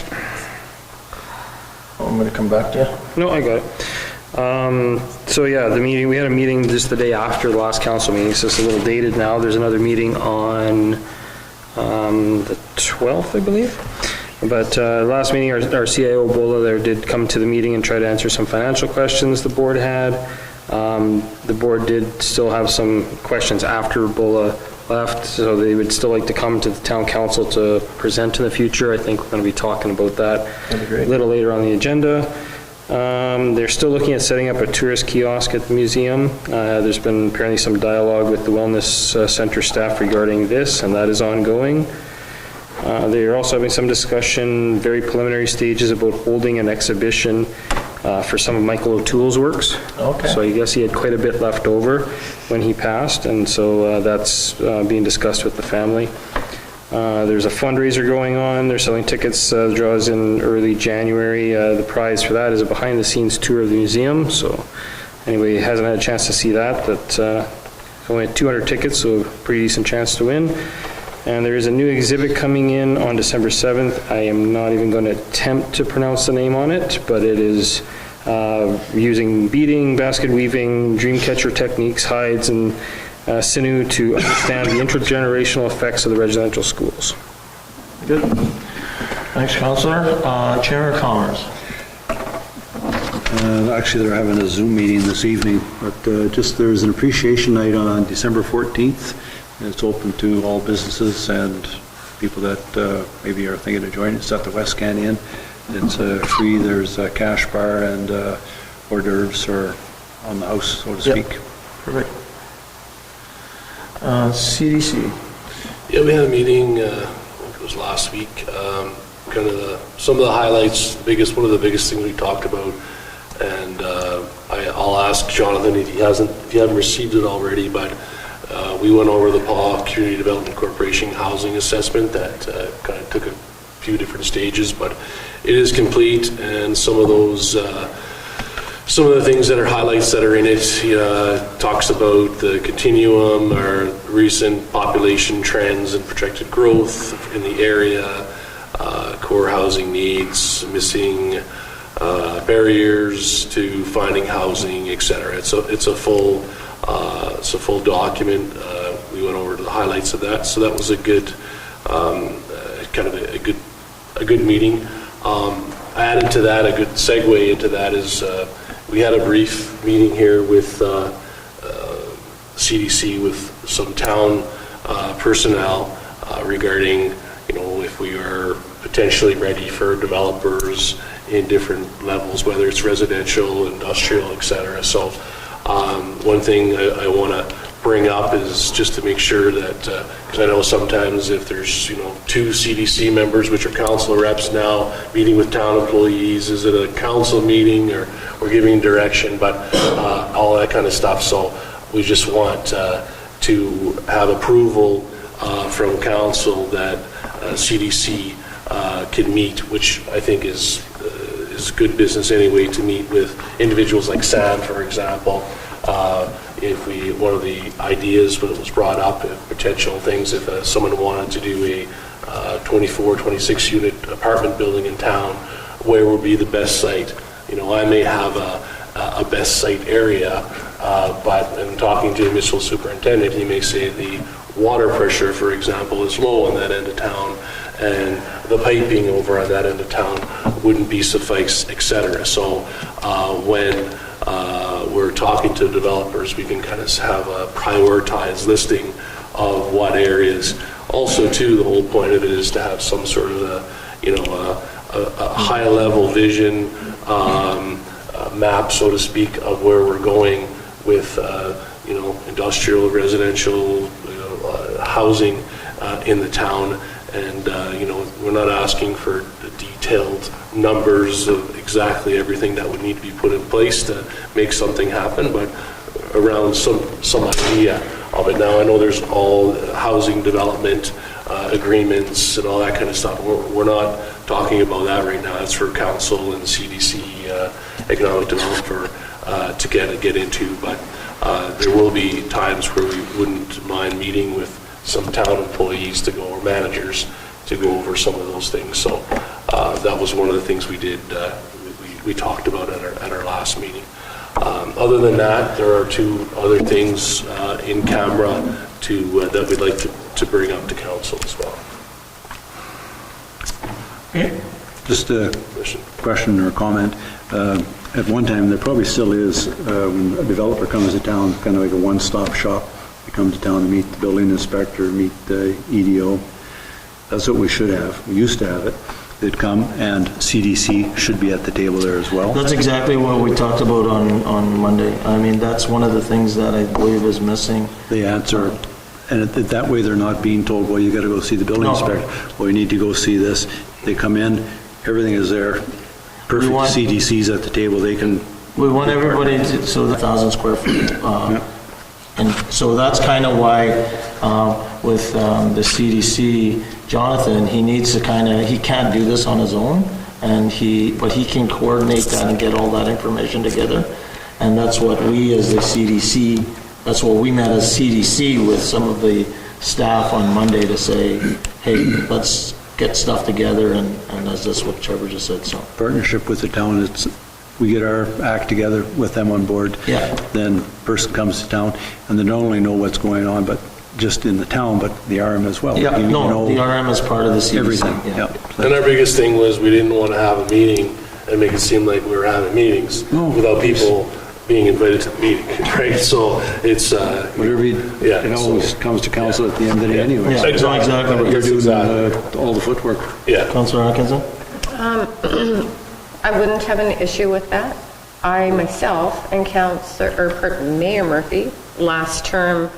I'm going to come back to you. No, I got it. So yeah, we had a meeting just the day after the last council meeting, so it's a little dated now. There's another meeting on the 12th, I believe. But last meeting, our CIO, Bola, there did come to the meeting and try to answer some financial questions the board had. The board did still have some questions after Bola left, so they would still like to come to the town council to present in the future. I think we're going to be talking about that a little later on the agenda. They're still looking at setting up a tourist kiosk at the museum. There's been apparently some dialogue with the wellness center staff regarding this, and that is ongoing. They are also having some discussion, very preliminary stages, about holding an exhibition for some of Michael O'Toole's works. Okay. So I guess he had quite a bit left over when he passed, and so that's being discussed with the family. There's a fundraiser going on. They're selling tickets. The draw is in early January. The prize for that is a behind-the-scenes tour of the museum. So anybody who hasn't had a chance to see that, only 200 tickets, so a pretty decent chance to win. And there is a new exhibit coming in on December 7th. I am not even going to attempt to pronounce the name on it, but it is using beading, basket weaving, dream catcher techniques, hides, and sinew to understand the intergenerational effects of the residential schools. Good. Thanks, Councillor. Chamber of Commerce. Actually, they're having a Zoom meeting this evening, but there's an appreciation night on December 14th. It's open to all businesses and people that maybe are thinking of joining. It's at the West Can Inn. It's free. There's a cash bar and hors d'oeuvres are on the house, so to speak. Perfect. CDC. Yeah, we had a meeting, I think it was last week, kind of some of the highlights, one of the biggest things we talked about, and I'll ask Jonathan if you haven't received it already, but we went over the Paw Community Development Corporation housing assessment that kind of took a few different stages, but it is complete, and some of the things that are highlights that are in it talks about the continuum, our recent population trends and projected growth in the area, core housing needs, missing barriers to finding housing, etc. It's a full document. We went over to the highlights of that, so that was a good a good meeting. Added to that, a good segue into that is we had a brief meeting here with CDC with some town personnel regarding, if we are potentially ready for developers in different levels, whether it's residential, industrial, etc. So one thing I want to bring up is just to make sure that, because I know sometimes if there's, two CDC members, which are council reps now, meeting with town employees, is it a council meeting or we're giving direction, but all that kind of stuff. So we just want to have approval from council that CDC can meet, which I think is good business anyway, to meet with individuals like Sam, for example. One of the ideas when it was brought up, potential things, if someone wanted to do a 24, 26 unit apartment building in town, where would be the best site? I may have a best site area, but in talking to the municipal superintendent, he may say the water pressure, for example, is low on that end of town, and the piping over on that end of town wouldn't be suffice, etc. So when we're talking to developers, we can kind of have a prioritized listing of what areas. Also, too, the whole point of it is to have some sort of a high-level vision map, so to speak, of where we're going with industrial, residential, housing in the town. And we're not asking for detailed numbers of exactly everything that would need to be put in place to make something happen, but around some idea of it. Now, I know there's all housing development agreements and all that kind of stuff. We're not talking about that right now. It's for council and CDC, economic developer, to get into. But There will be times where we wouldn't mind meeting with some town employees to go, or managers, to go over some of those things. So that was one of the things we did, we talked about at our last meeting. Other than that, there are two other things in camera that we'd like to bring up to council as well. Just a question or comment. At one time, there probably still is, when a developer comes to town, kind of like a one-stop shop. They come to town to meet the building inspector, meet the EDO. That's what we should have. We used to have it. They'd come, and CDC should be at the table there as well. That's exactly what we talked about on Monday. I mean, that's one of the things that I believe is missing. They answer, and that way they're not being told, well, you got to go see the building No. inspector, well, you need to go see this. They come in, everything is there, perfect. CDC's at the table, they can. We want everybody to, so the 1,000 square feet. Yeah. And so that's kind of why with the CDC, Jonathan, he needs to he can't do this on his own, but he can coordinate that and get all that information together. And that's what we as the CDC, that's what we met as CDC with some of the staff on Monday to say, hey, let's get stuff together, and that's what Trevor just said, so. Partnership with the town, we get our act together with them on board. Yeah. Then person comes to town, and they not only know what's going on, but just in the town, but the RM as well. Yeah, You know the RM is part of the CDC. everything, yeah. And our biggest thing was we didn't want to have a meeting and make it seem like we were having meetings without people being invited to the meeting, right? So it's... Whatever it always comes to council at the end of the day anyway. Yeah, exactly. But you're That's doing all the footwork. Yeah. Councillor Atkinson? I wouldn't have an issue with that. I myself and Mayor Murphy, last term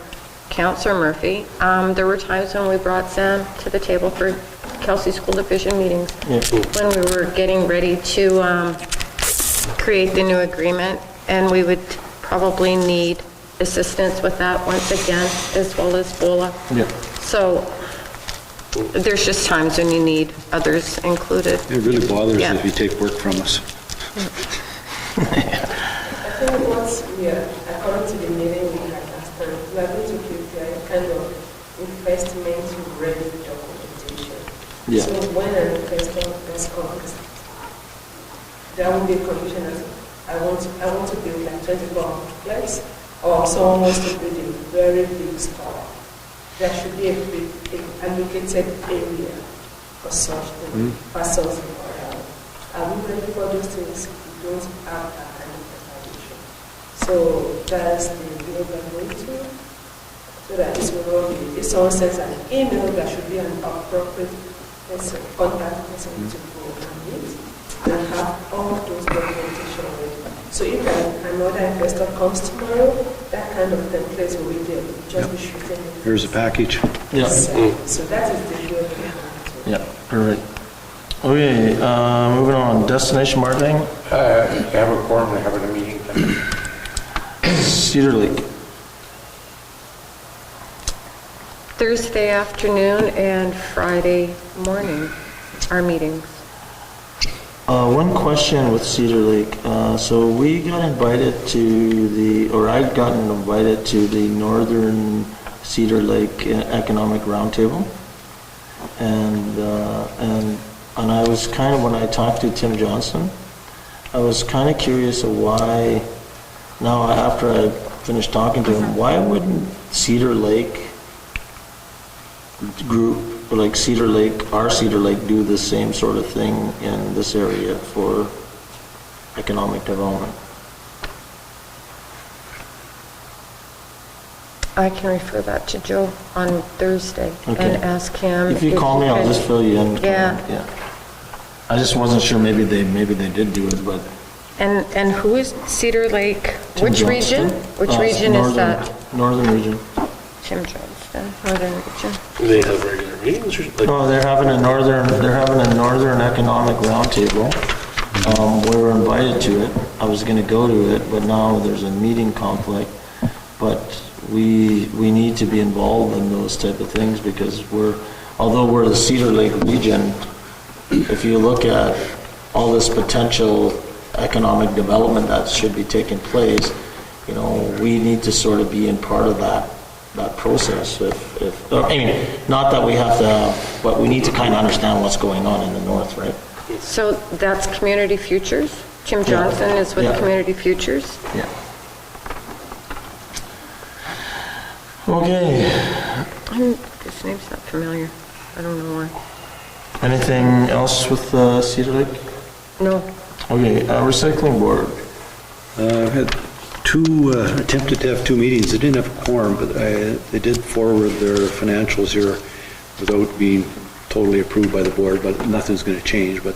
Councillor Murphy, there were times when we brought Sam to the table for Kelsey School Division meetings. When we were getting ready to create the new agreement, and we would probably need assistance with that once again, as well as BOLA. Yeah. So there's just times when you need others included. It really bothers Yeah. if you take work from us. I think once we are, according to the meeting we had last time, we are going to give a kind of investment ready documentation. Yeah. So when an investor does come, there will be a condition that I want to build like 24 flats, or someone wants to build a very big store. There should be a allocated area for such things, parcels and all. Are we ready for those things? We don't have that kind of information. So that's the way we're going to, so that this will not be, if someone sends an email, there should be an appropriate person, contact person to go and meet and have all those documentation ready. So if another investor comes tomorrow, that kind of template will be there. We'll just be shooting it. Here's a package. Yeah. So that is the way we're Yeah, perfect. Okay, moving on, destination marketing, They have a quorum, they're having a meeting tonight. Cedar Lake. Thursday afternoon and Friday morning, our meetings. One question with Cedar Lake. So we got invited I'd gotten invited to the Northern Cedar Lake Economic Roundtable. And I was kind of, when I talked to Tim Johnson, I was kind of curious of why, now after I finished talking to him, why wouldn't Cedar Lake group, like Cedar Lake, our Cedar Lake, do the same sort of thing in this area for economic development? I can refer that to Joe on Thursday Okay. and ask him. If you call me, I'll just fill you in. Yeah. I just wasn't sure, maybe they did do it, but. And who is Cedar Lake? Tim Which region? Johnston? Which region is Northern- that? Northern region. Tim Johnston, Northern region. They have regular meetings, or like, Oh, they're having a northern economic roundtable. We were invited to it. I was gonna go to it, but now there's a meeting conflict. But we need to be involved in those type of things because although we're the Cedar Lake region, if you look at all this potential economic development that should be taking place, you know, we need to sort of be in part of that process. I mean, not that we have to, but we need to kind of understand what's going on in the north, right? So that's Community Futures? Jim Johnson is with Yeah. Community Futures? Yeah. Okay, This name's not familiar. I don't know why. anything else with Cedar Lake? No. Okay, recycling board. I've had attempted to have two meetings. They didn't have a quorum, but they did forward their financials here without being totally approved by the board, but nothing's going to change. But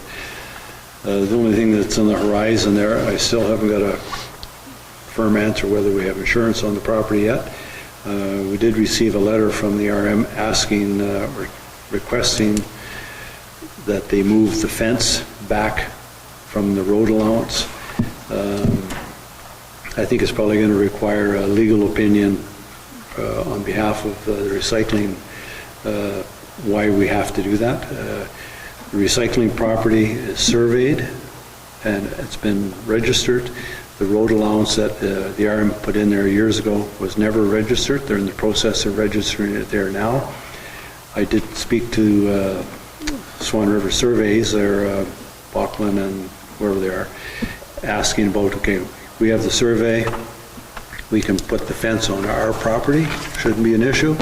the only thing that's on the horizon there, I still haven't got a firm answer whether we have insurance on the property yet. We did receive a letter from the RM asking, requesting that they move the fence back from the road allowance. I think it's probably going to require a legal opinion on behalf of the recycling, why we have to do that. The recycling property is surveyed and it's been registered. The road allowance that the RM put in there years ago was never registered. They're in the process of registering it there now. I did speak to Swan River Surveys, they're Bachman and wherever they are, asking about, okay, we have the survey, we can put the fence on our property, shouldn't be an issue.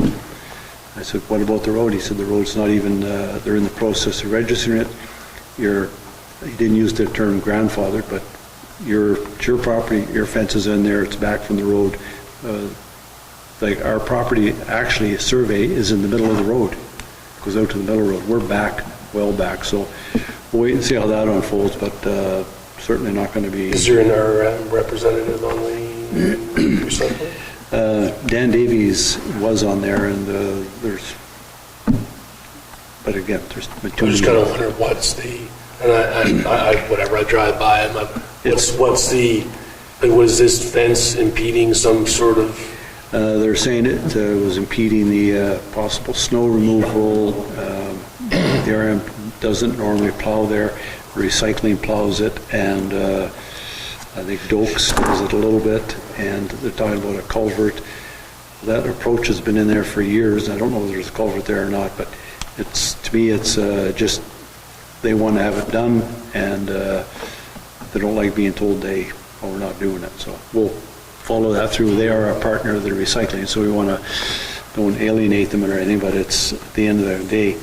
I said, what about the road? He said the road's not even, they're in the process of registering it. He didn't use the term grandfathered, but it's your property, your fence is in there, it's back from the road. Like our property, actually, a survey is in the middle of the road, goes out to the middle of the road. We're back, well back, so we'll wait and see how that unfolds, but certainly not going to be. Is there an RM representative on the recycling? Dan Davies was on there, and there's, but again, there's been too I'm just many. kind of wondering what's the, and I whatever, I drive by, what's the, like, was this fence impeding some sort of? They're saying it was impeding the possible snow removal. The RM doesn't normally plow there. Recycling plows it, and I think Dokes does it a little bit, and they're talking about a culvert. That approach has been in there for years. I don't know whether there's a culvert there or not, but to me, it's just they want to have it done, and they don't like being told we're not doing it. So we'll follow that through. They are a partner of the recycling, so we don't alienate them or anything, but it's at the end of the day,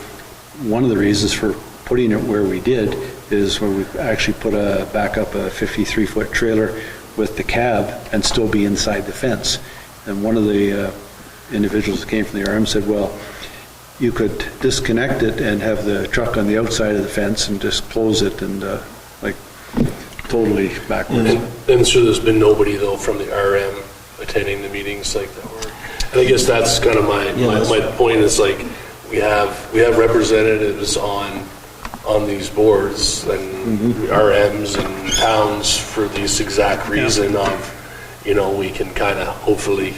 one of the reasons for putting it where we did is where we actually put back up a 53-foot trailer with the cab and still be inside the fence. And one of the individuals that came from the RM said, well, you could disconnect it and have the truck on the outside of the fence and just close it and like totally backwards. And so there's been nobody though from the RM attending the meetings like that were, and I guess that's kind of my point is like we have representatives on these boards and RMs and towns for this exact reason of, you know, we can kind of hopefully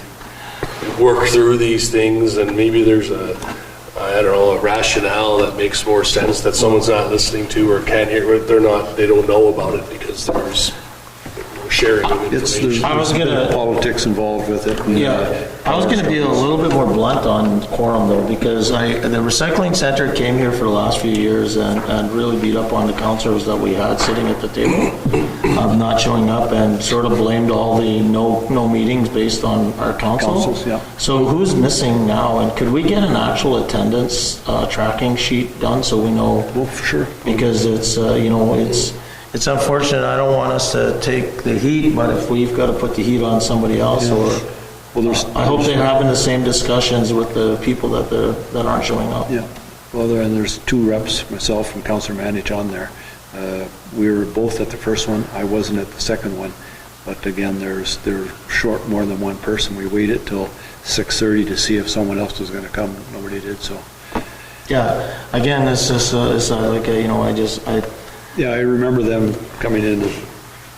work through these things, and maybe there's a rationale that makes more sense that someone's not listening to or can't hear, they don't know about it because there's no sharing of information. I was gonna politics involved with it. And, I was going to be a little bit more blunt on quorum though, because the recycling center came here for the last few years and really beat up on the councillors that we had sitting at the table of not showing up, and sort of blamed all the no meetings based on our councils. Yeah. So who's missing now, and could we get an actual attendance tracking sheet done so we know? Well, for sure. Because it's it's unfortunate. I don't want us to take the heat, but if we've got to put the heat on somebody else, I hope they're having the same discussions with the people that aren't showing up. Yeah. Well, there's two reps, myself and Councillor Manich on there. We were both at the first one. I wasn't at the second one. But again, they're short more than one person. We waited till 6:30 to see if someone else was going to come. Nobody did, so. Yeah. Again, it's just Yeah, I remember them coming in and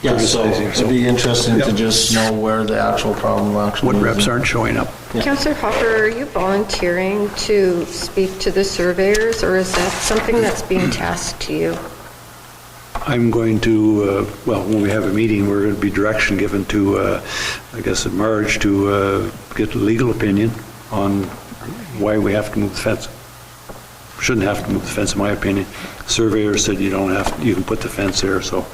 Yeah, so criticizing. it'd be interesting to just know where the actual problem actually is. What reps aren't showing up. Councillor Hopper, are you volunteering to speak to the surveyors, or is that something that's being tasked to you? I'm going to, when we have a meeting, we're going to be direction given to, I guess, Marge to get a legal opinion on why we have to move the fence. Shouldn't have to move the fence, in my opinion. Surveyor said you don't have, you can put the fence there, so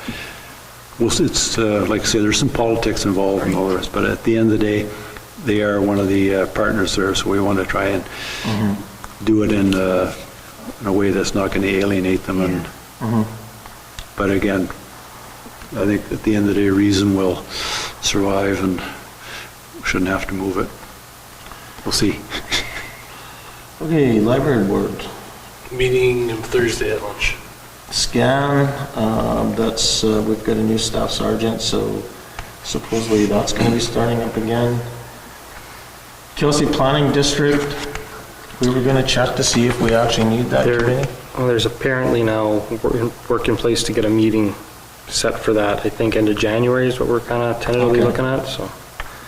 it's, like I say, there's some politics involved and all the rest, but at the end of the day, they are one of the partners there, so we want to try and do it in a way that's not going to alienate them. And but again, I think at the end of the day, reason will survive, and we shouldn't have to move it. We'll see. Okay, library board. Meeting Thursday at lunch. Scan, that's, we've got a new staff sergeant, so supposedly that's going to be starting up again. Kelsey Planning District, we were going to check to see if we actually need that committee. Well, there's apparently now work in place to get a meeting set for that. I think end of January is what we're kind of tentatively looking at, so.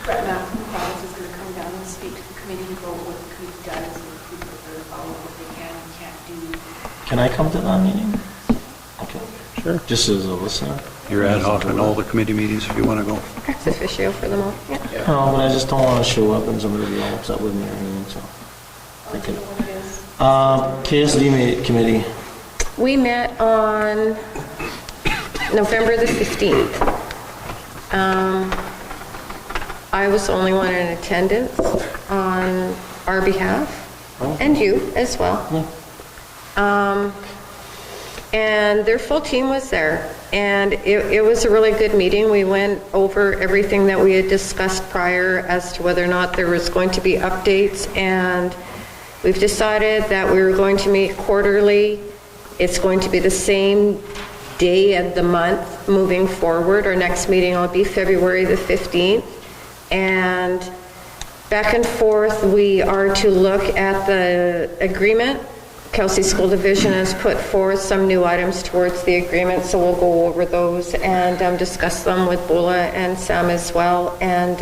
Right now, the province is going to come down and speak to the committee about what the committee does and if we prefer to follow what they can and can't do. Can I come to that meeting? Okay. Sure. Just as a listener? You're ad hoc on all the committee meetings if you want to go. Ex officio for them all, yeah. No, but I just don't want to show up and somebody be all upset with me or anything, so. Thank you. What it is. KSD committee. We met on November the 15th. I was the only one in attendance on our behalf, and you as well. And their full team was there, and it was a really good meeting. We went over everything that we had discussed prior as to whether or not there was going to be updates, and we've decided that we were going to meet quarterly. It's going to be the same day of the month moving forward. Our next meeting will be February the 15th. And back and forth, we are to look at the agreement. Kelsey School Division has put forth some new items towards the agreement, so we'll go over those and discuss them with Bola and Sam as well, and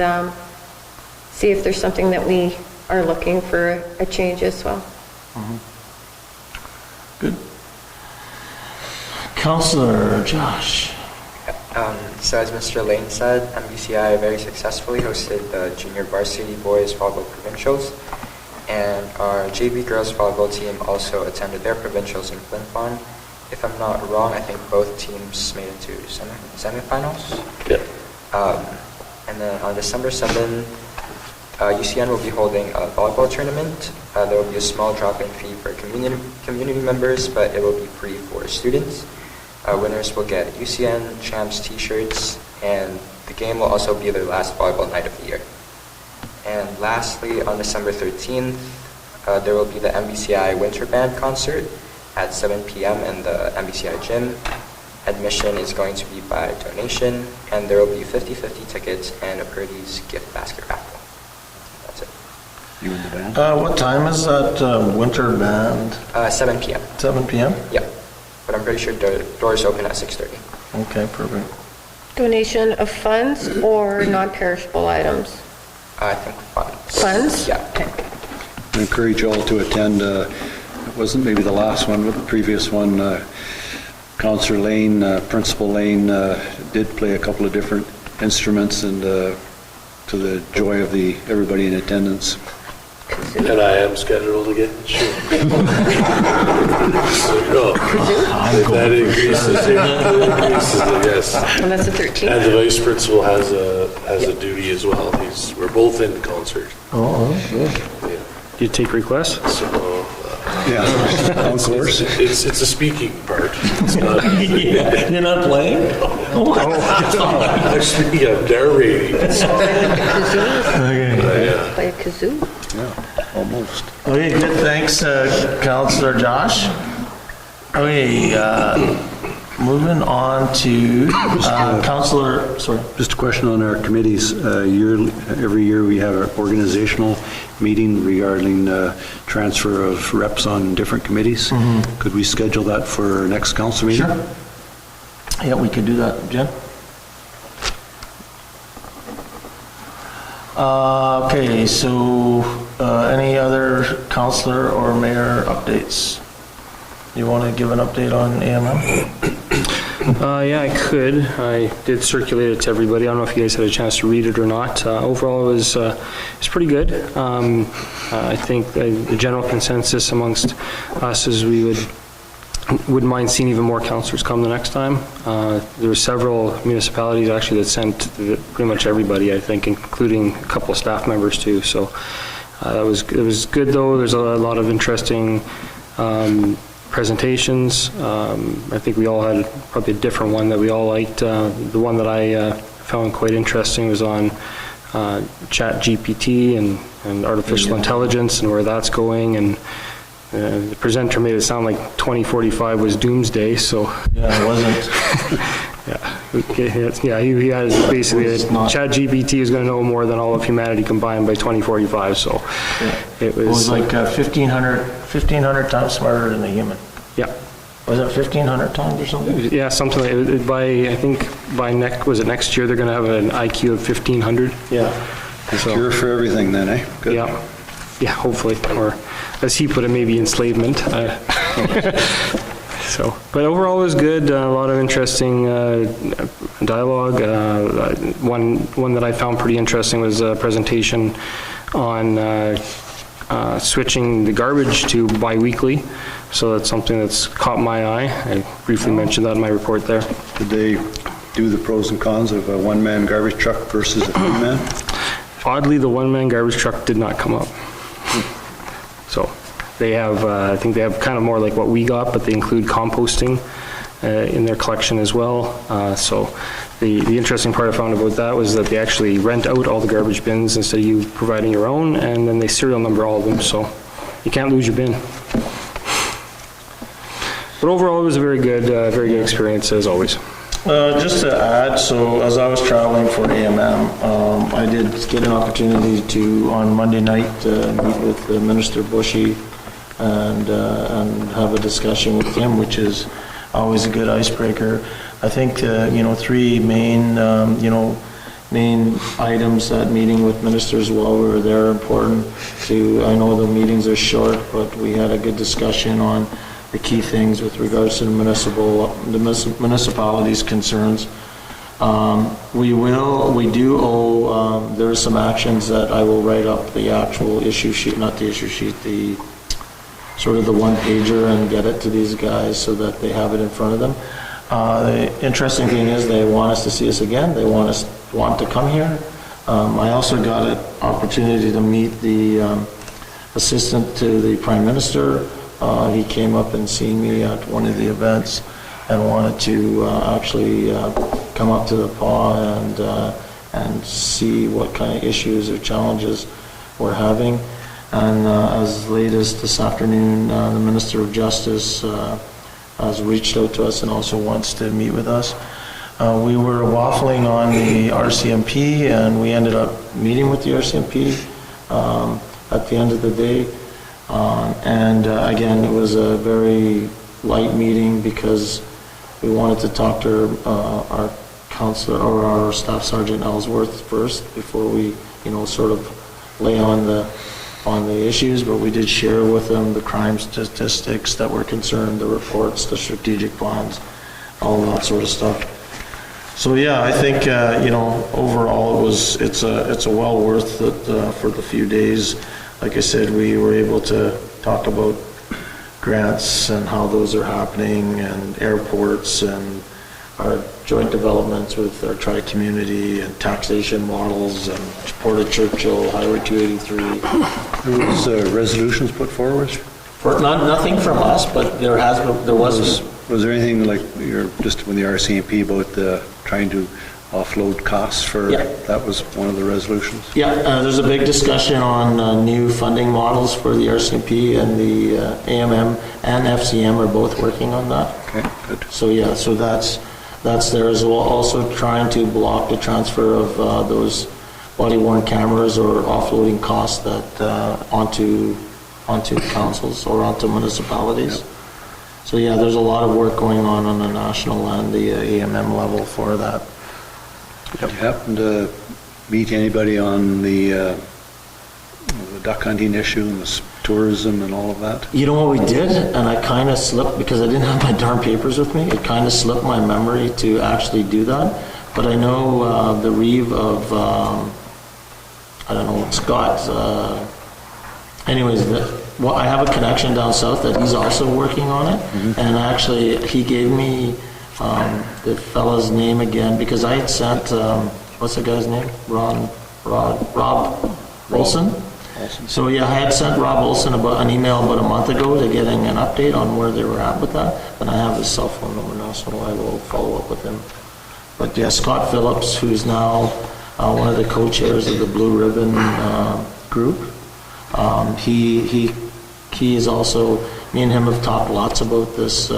see if there's something that we are looking for a change as well. Good. Counselor Josh. So as Mr. Lane said, MBCI very successfully hosted the Junior Varsity Boys Volleyball Provincials, and our JV Girls Volleyball team also attended their provincials in Flin Flon. If I'm not wrong, I think both teams made it to semifinals. Yeah. And then on December 7th, UCN will be holding a volleyball tournament. There will be a small drop-in fee for community members, but it will be free for students. Winners will get UCN Champs t-shirts, and the game will also be their last volleyball night of the year. And lastly, on December 13th, there will be the MBCI Winter Band concert at 7 p.m. in the MBCI gym. Admission is going to be by donation, and there will be 50-50 tickets and a Purdy's gift basket raffle. That's it. You in the band? What time is that winter band? 7 p.m. 7 p.m.? Yeah, but I'm pretty sure doors open at 6:30. Okay, perfect. Donation of funds or non-perishable items? I think funds. Funds? Yeah. Okay. I encourage you all to attend. It wasn't maybe the last one, but the previous one. Councillor Lane, Principal Lane, did play a couple of different instruments, and to the joy of everybody in attendance. And I am scheduled again, sure. So, that increases it, yes. And that's the 13th? And the vice principal has a duty as well. We're both in concert. Oh, good. Yeah. Do you take requests? So, Yeah, of course. it's a speaking part. It's not, You're not playing? actually, I'm narrating. Play a kazoo? Yeah, almost. Okay, good, thanks, Counselor Josh. Okay, moving on to Counselor, sorry. Just a question on our committees. Every year we have an organizational meeting regarding transfer of reps on different committees. Could we schedule that for our next council meeting? Sure. Yeah, we could do that, Jen. Okay, so any other counselor or mayor updates? You want to give an update on AMM? Yeah, I could. I did circulate it to everybody. I don't know if you guys had a chance to read it or not. Overall, it was pretty good. I think the general consensus amongst us is we wouldn't mind seeing even more councillors come the next time. There were several municipalities actually that sent pretty much everybody, I think, including a couple of staff members too. So it was good though. There's a lot of interesting presentations. I think we all had probably a different one that we all liked. The one that I found quite interesting was on ChatGPT and artificial intelligence and where that's going. And the presenter made it sound like 2045 was doomsday, so... Yeah, it wasn't. He has basically... ChatGPT is going to know more than all of humanity combined by 2045, so... Yeah. It was... It was like 1,500 times smarter than a human. Yeah. Was it 1,500 times or something? Yeah, something like it. I think by next year they're going to have an IQ of 1,500. Yeah. So, Cure for everything then, eh? Good. Yeah, hopefully. Or, as he put it, maybe enslavement. So, but overall it was good. A lot of interesting dialogue. One that I found pretty interesting was a presentation on switching the garbage to bi-weekly. So that's something that's caught my eye. I briefly mentioned that in my report there. Did they do the pros and cons of a one-man garbage truck versus a three-man? Oddly, the one-man garbage truck did not come up. So they have, I think they have kind of more like what we got, but they include composting in their collection as well. So the interesting part I found about that was that they actually rent out all the garbage bins instead of you providing your own, and then they serial number all of them, so you can't lose your bin. But overall, it was a very good experience as always. Just to add, so as I was traveling for AMM, I did get an opportunity to, on Monday night, meet with Minister Bushy and have a discussion with him, which is always a good icebreaker. I think, three main items that meeting with ministers while we were there important to, I know the meetings are short, but we had a good discussion on the key things with regards to the municipality's concerns. We do owe, there are some actions that I will write up the actual issue sheet, not the issue sheet, the sort of the one pager and get it to these guys so that they have it in front of them. The interesting thing is they want us to see us again. They want to come here. I also got an opportunity to meet the assistant to the Prime Minister. He came up and seen me at one of the events and wanted to actually come up to the PAW and see what kind of issues or challenges we're having. And as late as this afternoon, the Minister of Justice has reached out to us and also wants to meet with us. We were waffling on the RCMP, and we ended up meeting with the RCMP at the end of the day. Again, it was a very light meeting because we wanted to talk to our counselor or our Staff Sergeant Ellsworth first before we, sort of lay on the issues, but we did share with them the crime statistics that were concerned, the reports, the strategic plans, all that sort of stuff. So yeah, I think overall it's a well worth it for the few days. Like I said, we were able to talk about grants and how those are happening, and airports, and our joint developments with our tri-community, and taxation models, and Port of Churchill, Highway 283. There was resolutions put forward? Nothing from us, but there was. Was there anything like just when the RCMP about trying to offload costs for? Yeah. That was one of the resolutions. Yeah, there's a big discussion on new funding models for the RCMP, and the AMM and FCM are both working on that. Okay, good. So yeah, so that's there as well. Also trying to block the transfer of those body-worn cameras or offloading costs that onto councils or onto municipalities. Yep. So yeah, there's a lot of work going on the national and the AMM level for that. Yep. Did you happen to meet anybody on the duck hunting issue and the tourism and all of that? You know what we did, and I kind of slipped, because I didn't have my darn papers with me, it kind of slipped my memory to actually do that, but I know the Reeve of, I don't know, Scott, anyways, well, I have a connection down south that he's also working on it, and actually, he gave me the fella's name again, because I had sent, what's the guy's name? Rob Olson? So yeah, I had sent Rob Olson an email about a month ago to getting an update on where they were at with that, and I have his cell phone number now, so I will follow up with him. But yeah, Scott Phillips, who's now one of the co-chairs of the Blue Ribbon group, he is also, me and him have talked lots about this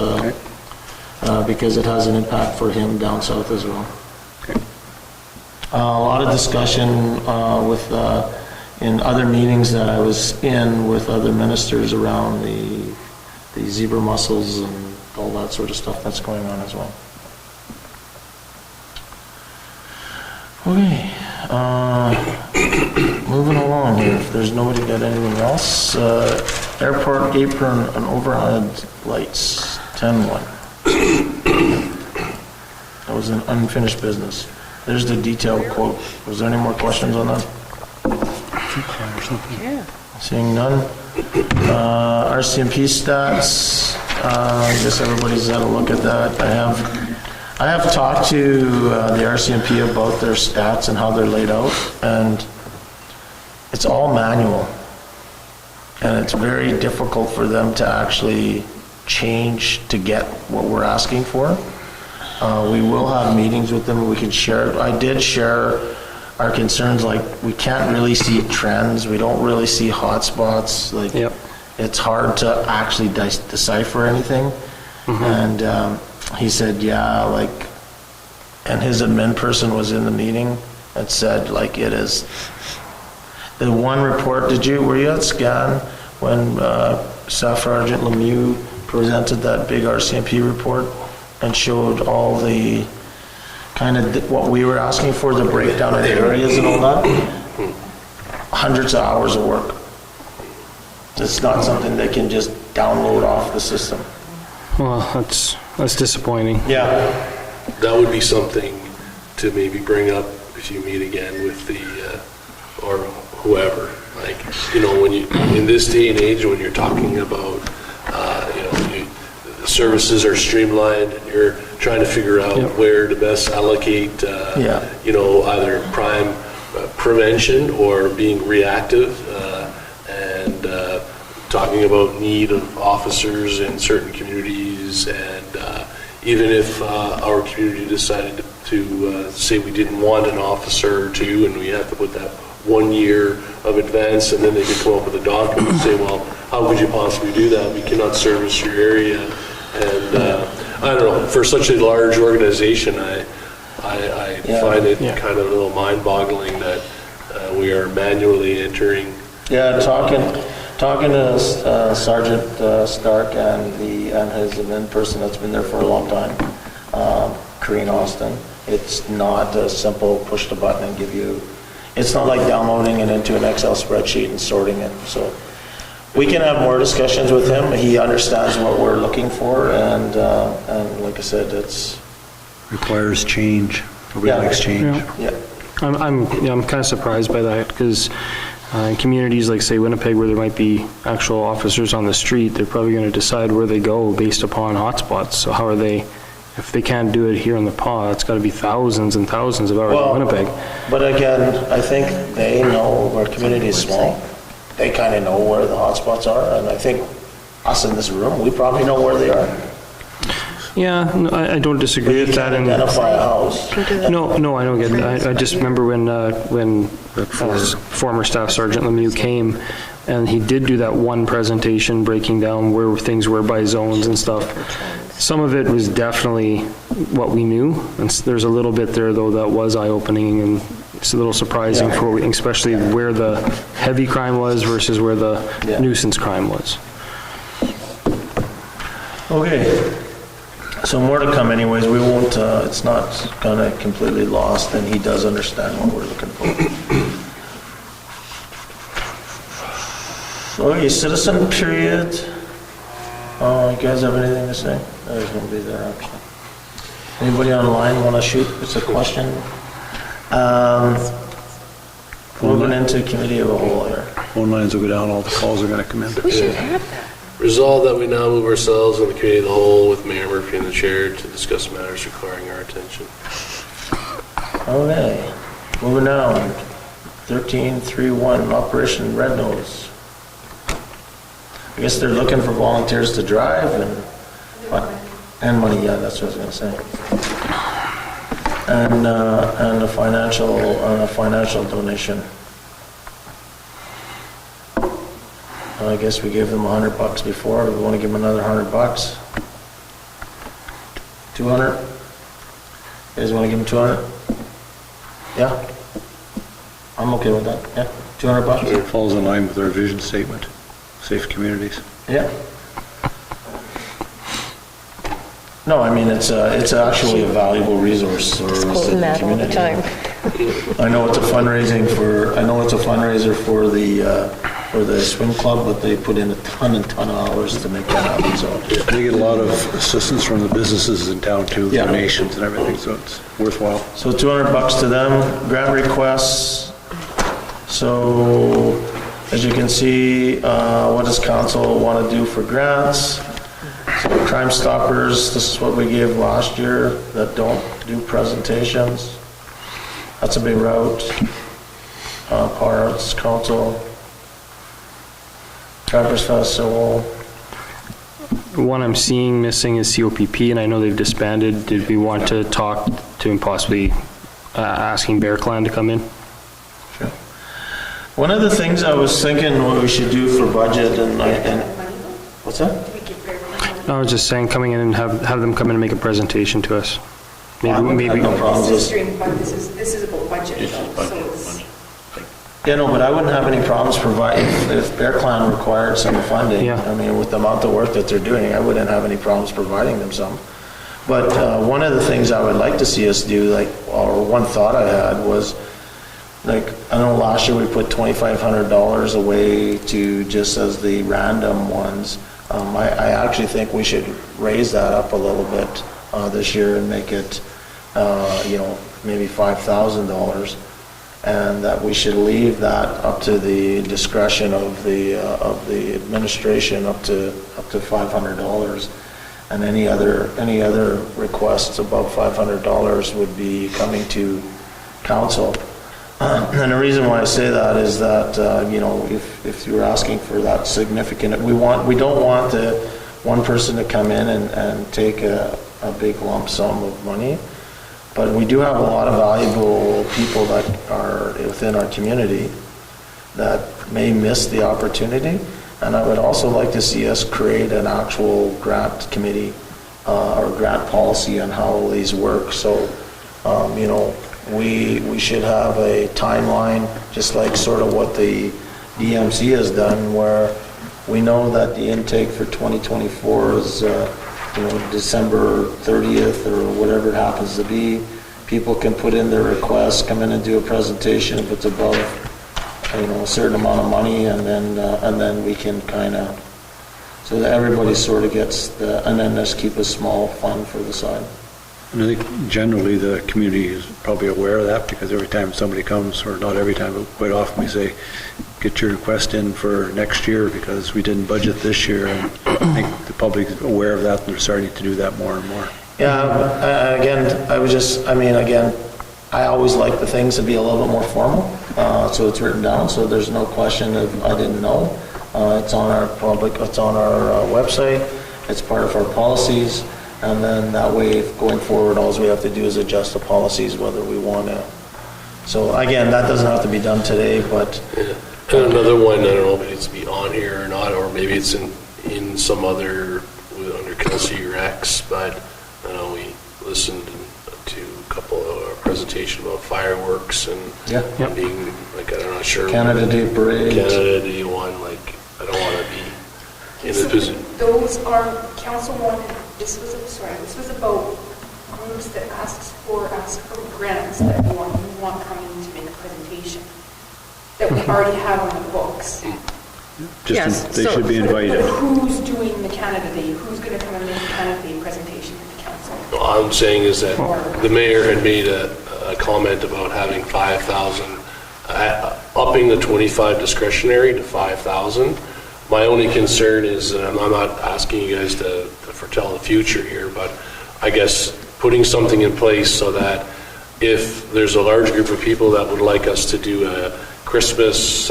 because it has an impact for him down south as well. Okay. A lot of discussion with in other meetings that I was in with other ministers around the zebra mussels and all that sort of stuff that's going on as well. Okay, moving along here, if there's nobody got anything else, airport apron and overhead lights, 10-1. That was an unfinished business. There's the detailed quote. Was there any more questions on that? Yeah. Seeing none. RCMP stats, I guess everybody's had a look at that. I have talked to the RCMP about their stats and how they're laid out, and it's all manual. And it's very difficult for them to actually change to get what we're asking for. We will have meetings with them, we can share. I did share our concerns, like we can't really see trends, we don't really see hot spots, like it's hard to actually decipher anything. And he said, yeah, like, and his admin person was in the meeting and said, like, it is. The one report, were you at SCAN when Staff Sergeant Lemieux presented that big RCMP report and showed all the kind of what we were asking for, the breakdown of the areas and all that? Hundreds of hours of work. It's not something they can just download off the system. Well, that's disappointing. Yeah. That would be something to maybe bring up if you meet again with the, or whoever. Like, you know, when you, in this day and age, when you're talking about, the services are streamlined and you're trying to figure out where to best allocate, either prime prevention or being reactive, and talking about need of officers in certain communities, and even if our community decided to say we didn't want an officer or two, and we have to put that 1 year of advance, and then they could come up with a document and say, well, how could you possibly do that? We cannot service your area. And I don't know, for such a large organization, I find it kind of a little mind-boggling that we are manually entering. Yeah, talking to Sergeant Stark and his admin person that's been there for a long time, Kareen Austin. It's not a simple push the button and give you. It's not like downloading it into an Excel spreadsheet and sorting it. So we can have more discussions with him. He understands what we're looking for, and like I said, it's requires change. Everybody likes change. Yeah. I'm kind of surprised by that, because in communities like, say, Winnipeg, where there might be actual officers on the street, they're probably going to decide where they go based upon hotspots. So how are they, if they can't do it here in the PAW, it's got to be thousands and thousands of hours in Winnipeg. But again, I think they know our community is small. They kind of know where the hotspots are, and I think us in this room, we probably know where they are. Yeah, no, I don't disagree with that. Identify a house. No, I don't get it. I just remember when former Staff Sergeant Lemieux came, and he did do that one presentation breaking down where things were by zones and stuff. Some of it was definitely what we knew, and there's a little bit there, though, that was eye-opening, and it's a little surprising, especially where the heavy crime was versus where the nuisance crime was. Okay. So more to come anyways. We won't, it's not gonna completely lost, and he does understand what we're looking for. Okay, citizen period. You guys have anything to say? There's going to be there, actually. Anybody online want to shoot? It's a question. Moving into committee of the whole here. Phone lines will go down, all the calls are going to come in. We should have that. Resolved that we now move ourselves in the committee of the whole with Mayor Murphy in the chair to discuss matters requiring our attention. Okay, moving down. 13.3.1, Operation Red Nose. I guess they're looking for volunteers to drive and money, yeah, that's what I was gonna say. And a financial donation. I guess we gave them $100 before, we wanna give them another $100. 200? You guys wanna give them 200? Yeah? I'm okay with that, yeah, $200? It falls in line with our vision statement, safe communities. Yeah. No, I mean, it's actually a valuable resource for the Quoting that all the community. time. I know it's a fundraiser for the swim club, but they put in a ton of hours to make that happen, so. They get a lot of assistance from the businesses in town too, Yeah. donations and everything, so it's worthwhile. So $200 to them, grant requests. So, as you can see, what does council want to do for grants? So Crime Stoppers, this is what we gave last year that don't do presentations. That's a big route. Arts Council. Trappers Festival. One I'm seeing missing is COPP, and I know they've disbanded. Did we want to talk to him, possibly asking Bear Clan to come in? Sure. One of the things I was thinking what we should do for budget and what's that? No, I was just saying, coming in and have them come in and make a presentation to us. I have no problems This is with. stream, but this is about budget, though, so it's. Yeah, no, but I wouldn't have any problems providing, if Bear Clan required some funding. Yeah. I mean, with the amount of work that they're doing, I wouldn't have any problems providing them some. But one of the things I would like to see us do, or one thought I had was, I know last year we put $2,500 away to just as the random ones. I actually think we should raise that up a little bit this year and make it, maybe $5,000. And that we should leave that up to the discretion of the administration up to $500, and any other requests above $500 would be coming to council. And the reason why I say that is that if you're asking for that significant, we don't want the one person to come in and take a big lump sum of money. But we do have a lot of valuable people that are within our community that may miss the opportunity. And I would also like to see us create an actual grant committee or grant policy on how these work. So, we should have a timeline, just like sort of what the DMC has done, where we know that the intake for 2024 is December 30th or whatever it happens to be. People can put in their requests, come in and do a presentation if it's above, a certain amount of money, and then we can kind of, so that everybody sort of gets and then just keep a small fund for the side. And I think generally the community is probably aware of that, because every time somebody comes, or not every time, but quite often we say, get your request in for next year because we didn't budget this year, and I think the public's aware of that and they're starting to do that more and more. Yeah, I always like the things to be a little bit more formal, so it's written down, so there's no question of I didn't know. It's on our website, it's part of our policies, and then that way, going forward, all we have to do is adjust the policies whether we want to. So again, that doesn't have to be done today, but... Yeah. And another one, I don't know if it needs to be on here or not, or maybe it's in some other, under Kelsey Rex, but I know we listened to a couple of our presentation about fireworks and being, I'm not sure. Canada Day Parade. Canada Day one, I don't want to be in the position. Those are, council wanted, this was about groups that ask for grants that we want coming to make a presentation that we already have on the books. Yes, They so- should be invited. But who's doing the Canada Day? Who's going to come and make the Canada Day presentation to the council? All I'm saying is that the mayor had made a comment about having 5,000, upping the 25 discretionary to 5,000. My only concern is, and I'm not asking you guys to foretell the future here, but I guess putting something in place so that if there's a large group of people that would like us to do a Christmas,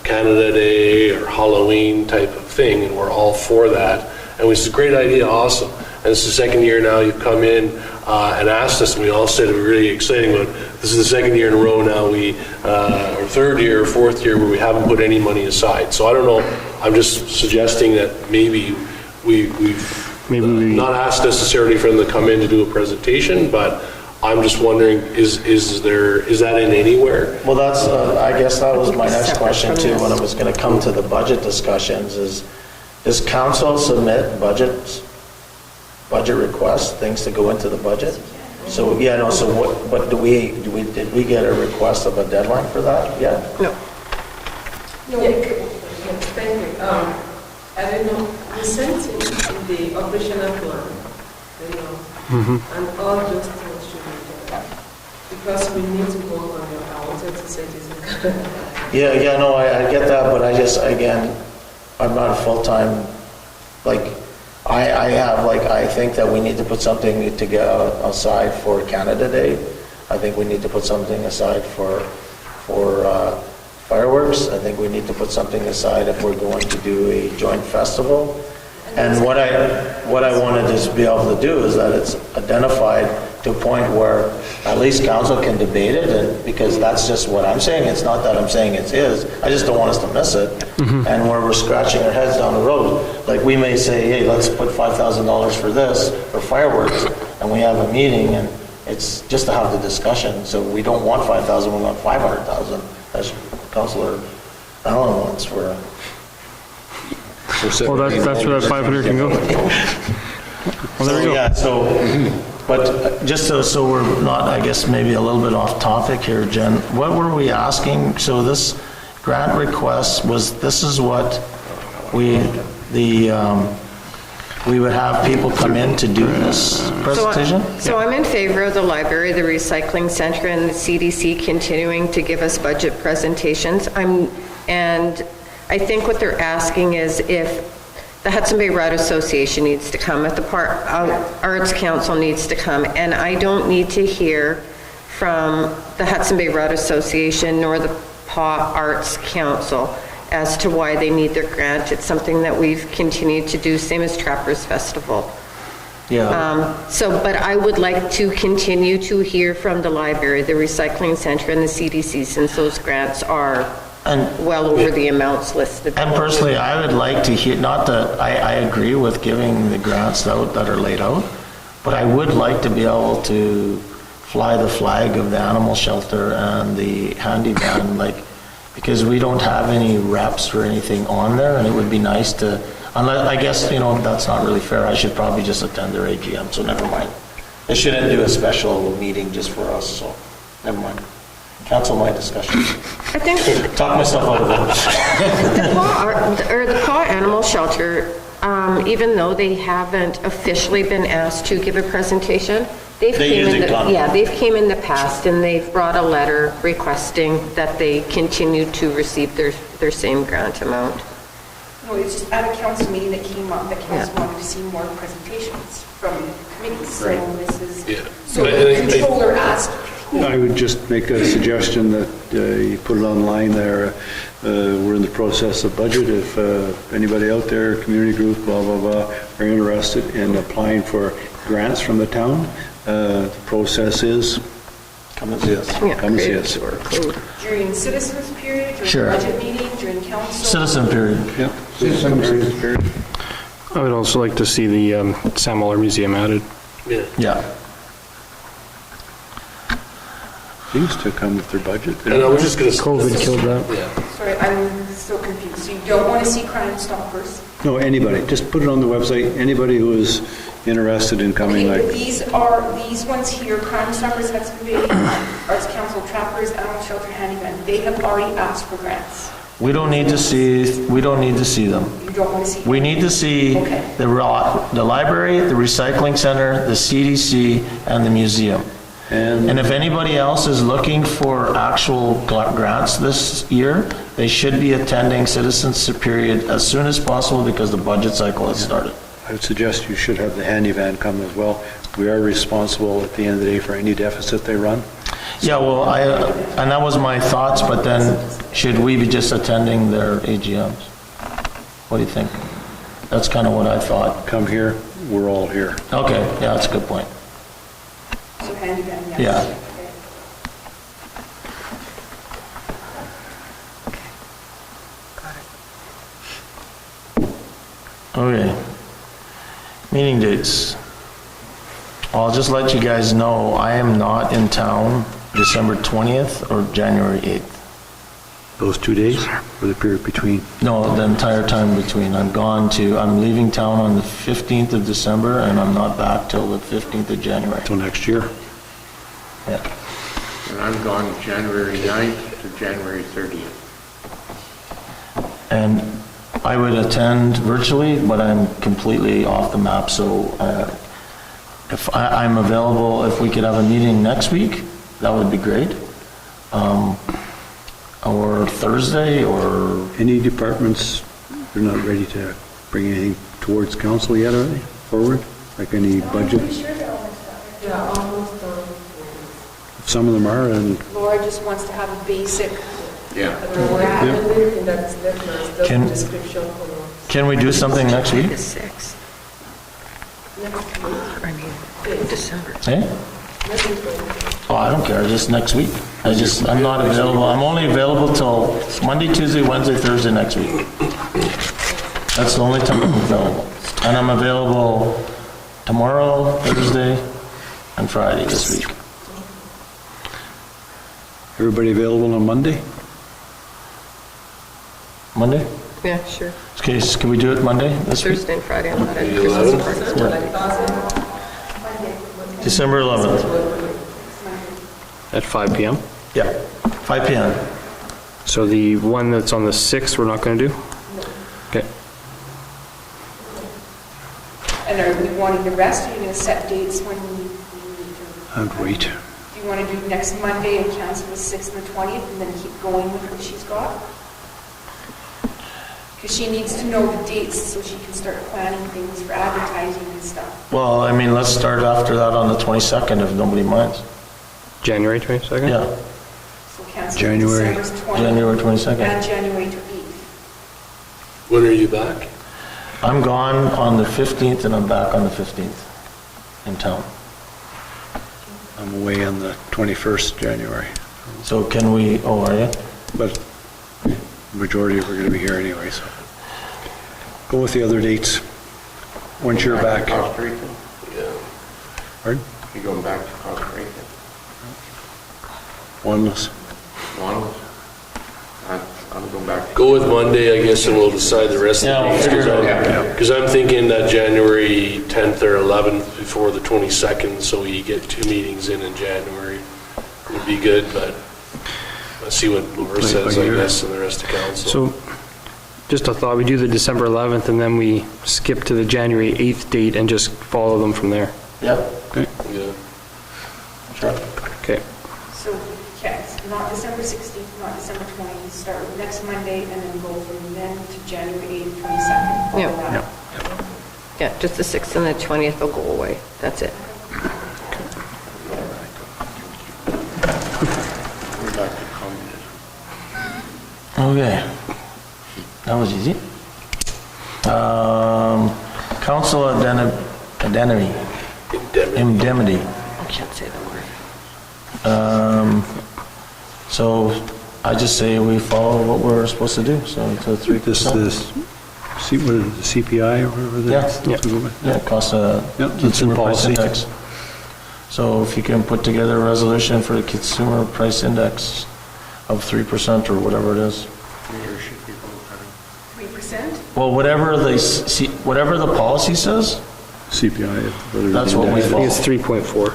Canada Day, or Halloween type of thing, and we're all for that, and it's a great idea, awesome. And it's the second year now you've come in and asked us, and we all said it was really exciting, but this is the second year in a row now or third year or fourth year where we haven't put any money aside. So I don't know, I'm just suggesting that maybe we've not asked necessarily for them to come in to do a presentation, but I'm just wondering, is that in anywhere? Well, that's, I guess that was my next question too, when it was going to come to the budget discussions, is, does council submit budget requests, things to go into the budget? So, yeah, no, so what, but did we get a request of a deadline for that? Yeah? No. Thank you. I don't know, we sent in the operational plan, and all those things should be done. Because we need to work on your, I wanted to say this. Yeah, no, I get that, but I just, again, I'm not a full-time, I think that we need to put something to get aside for Canada Day. I think we need to put something aside for fireworks. I think we need to put something aside if we're going to do a joint festival. And what I wanted to be able to do is that it's identified to a point where at least council can debate it, and because that's just what I'm saying. It's not that I'm saying it's his. I just don't want us to miss it. And where we're scratching our heads down the road, like we may say, hey, let's put $5,000 for this, for fireworks, and we have a meeting, and it's just to have the discussion. So we don't want 5,000, we want 500,000. As Councillor Allen wants for. Well, that's where that 500 can go. Well, there we go. Yeah, but just so we're not, I guess, maybe a little bit off topic here, Jen, what were we asking? So this grant request this is what we would have people come in to do this presentation? So I'm in favor of the library, the recycling center, and the CDC continuing to give us budget presentations. And I think what they're asking is if the Hudson Bay Route Association needs to come, if the Arts Council needs to come, and I don't need to hear from the Hudson Bay Route Association nor the PAW Arts Council as to why they need their grant. It's something that we've continued to do, same as Trappers Festival. Yeah. But I would like to continue to hear from the library, the recycling center, and the CDC, since those grants are well over the amounts listed. And personally, I would like to hear, not that I agree with giving the grants out that are laid out, but I would like to be able to fly the flag of the animal shelter and the handy van, because we don't have any reps or anything on there, and it would be nice to, unless, I guess, that's not really fair. I should probably just attend their AGM, so never mind. They shouldn't do a special meeting just for us, so never mind. Cancel my discussion. I think Talk myself out of it. the PAW Animal Shelter, even though they haven't officially been asked to give a presentation, they've came in the past and they've brought a letter requesting that they continue to receive their same grant amount. No, it's just at a council meeting that came up, the council wanted to see more presentations from committees. So this is, so the controller asked. I would just make a suggestion that you put it online there. We're in the process of budget. If anybody out there, community group, blah, blah, blah, are interested in applying for grants from the town, the process is Come and see us. come and see us. During citizens period, during Sure. budget meeting, during council. Citizen period. Yep. Citizen period. I would also like to see the Sam Muller Museum added. Yeah. They used to come with their budget. And I was just going to... COVID killed that. Yeah. Sorry, I'm so confused. So you don't want to see Crime Stoppers? No, anybody. Just put it on the website. Anybody who is interested in coming, Okay, but these ones here, Crime Stoppers, Hudson Bay, Arts Council, Trappers, Animal Shelter, Handyman, they have already asked for grants. We don't need to see them. You don't want to see? We need to see Okay. the library, the recycling center, the CDC, and the museum. And if anybody else is looking for actual grants this year, they should be attending Citizens Superior as soon as possible because the budget cycle has started. I would suggest you should have the handy van come as well. We are responsible at the end of the day for any deficit they run. Yeah, well, and that was my thoughts, but then should we be just attending their AGMs? What do you think? That's kind of what I thought. Come here, we're all here. Okay, yeah, that's a good point. So handyman, yes. Yeah. Okay. Meeting dates. I'll just let you guys know, I am not in town December 20th or January 8th. Those 2 days, or the period between? No, the entire time between. I'm leaving town on the 15th of December, and I'm not back till the 15th of January. Till next year. Yeah. And I'm gone January 9th to January 30th. And I would attend virtually, but I'm completely off the map, so if I'm available, if we could have a meeting next week, that would be great. Or Thursday, or... Any departments, they're not ready to bring anything towards council yet, are they? Forward? Like any budget? Yeah, almost done. Some of them are, and Laura just wants to have a basic, Yeah. where we're at. Everything that's left now is just Can- a description for Can we do something next week? The 6th, I mean, December. Eh? Oh, I don't care, just next week. I'm not available, I'm only available till Monday, Tuesday, Wednesday, Thursday next week. That's the only time I'm available. And I'm available tomorrow, Thursday, and Friday this week. everybody available on Monday? Monday? Yeah, sure. Okay, so can we do it Monday this week? Thursday and Friday, I'm not at The Christmas 11th? party. December 11th. At 5 PM. Yeah, 5 PM. So the one that's on the 6th, we're not going to do? Okay. And are we wanting to rest, or are you going to set dates when we need to? I'd wait. Do you want to do next Monday and cancel the 6th and the 20th, and then keep going with what she's got? Because she needs to know the dates so she can start planning things for advertising and stuff. Well, I mean, let's start after that on the 22nd if nobody minds. January 22nd? Yeah, So cancel January. December's 20th January 22nd. and January 8th. When are you back? I'm gone on the 15th and I'm back on the 15th in town. I'm away on the 21st January, So can we, oh, are you? but majority of we're going to be here anyway, so. Go with the other dates, once you're back. Costa Rica? Yeah. Pardon? You going back to Costa Rica? Oneless. One? I'm going back. Go with Monday, I guess, and we'll decide the rest Yeah, of we'll the figure it out. days. Because I'm thinking that January 10th or 11th before the 22nd, so we get 2 meetings in January would be good, but let's see what Laura Play it says, by I ear. guess, and the rest of council. So, just a thought, we do the December 11th and then we skip to the January 8th date and just follow them from there. Yep. Okay. Yeah. Sure. Okay. So, okay, so not December 16th, not December 20th, start with next Monday and then go from then to January 8th, 22nd. Follow Yeah. that. Yeah, just the 6th and the 20th will go away. That's it. We're back to communism. Okay. That was easy. Council indemnity. Indemnity. I can't say the word. So I just say we follow what we're supposed to do, so it's a 3%. This, what is it, the CPI or whatever that. Yeah, it costs a Yep, it's in consumer price policy. index. So if you can put together a resolution for the consumer price index of 3% or whatever it is. There should be both, 3%? Well, whatever whatever the policy says, CPI. whether That's what we index- I think it's 3.4.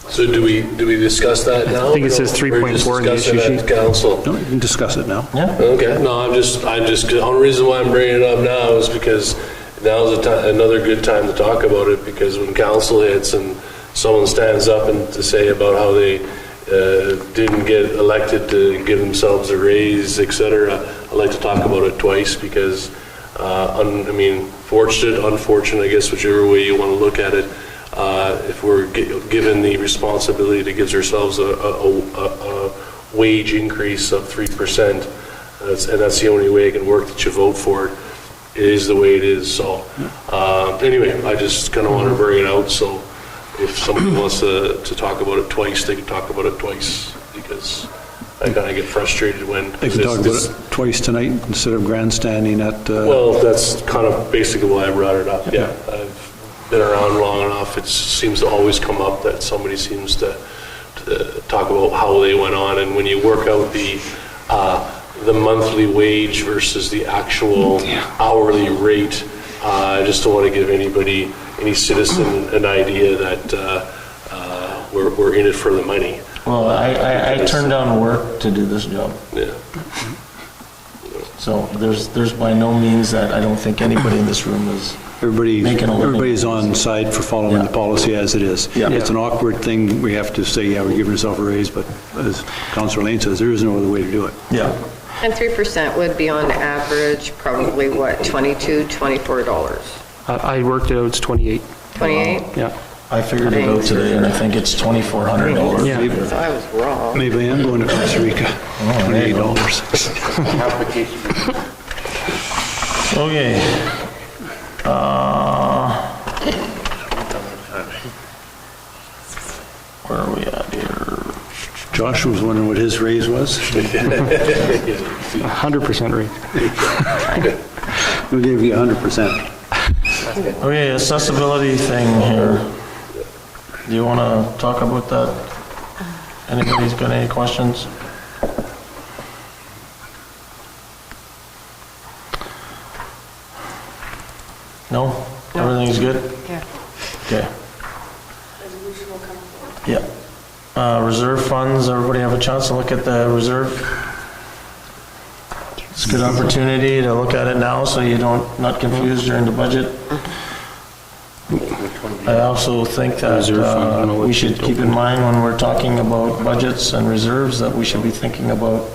So do we discuss that now? I think it says 3.4 in the issue sheet. Council. No, you can discuss it now. Yeah. Okay, no, I'm just, the only reason why I'm bringing it up now is because now's another good time to talk about it, because when council hits and someone stands up and to say about how they didn't get elected to give themselves a raise, et cetera, I'd like to talk about it twice, because, fortunate, unfortunate, I guess, whichever way you want to look at it, if we're given the responsibility to give ourselves a wage increase of 3%, and that's the only way it can work, that you vote for it. It is the way it is. So anyway, I just kind of want to bring it out. So if somebody wants to talk about it twice, they can talk about it twice, because I kind of get frustrated when They can talk about it twice tonight instead of grandstanding at... Well, that's kind of basically why I brought it up. Yeah, I've been around long enough. It seems to always come up that somebody seems to talk about how they went on, and when you work out the monthly wage versus the actual hourly rate, I just don't want to give any citizen an idea that we're in it for the money. Well, I turned down work to do this job. Yeah. So there's by no means that I don't think anybody in this room is making a living. Everybody's on side for following the policy as it is. Yeah. It's an awkward thing. We have to say, yeah, we're giving ourselves a raise, but as Councillor Lane says, there is no other way to do it. Yeah. And 3% would be on average, probably what, $22, $24? I worked it out, it's 28. 28? Yeah. I figured it out today, and I think it's $2,400. Yeah. So I was wrong. Maybe I am going to Costa Rica. $28. Application. Okay. Where are we at here? Josh was wondering what his raise was. 100% rate. We'll give you 100%. Okay, accessibility thing here. Do you want to talk about that? Anybody's got any questions? No? Everything's good? Yeah. Okay. Resolution will come forward. Yeah. Reserve funds, everybody have a chance to look at the reserve? It's a good opportunity to look at it now so you not confused during the budget. I also think that we should keep in mind when we're talking about budgets and reserves that we should be thinking about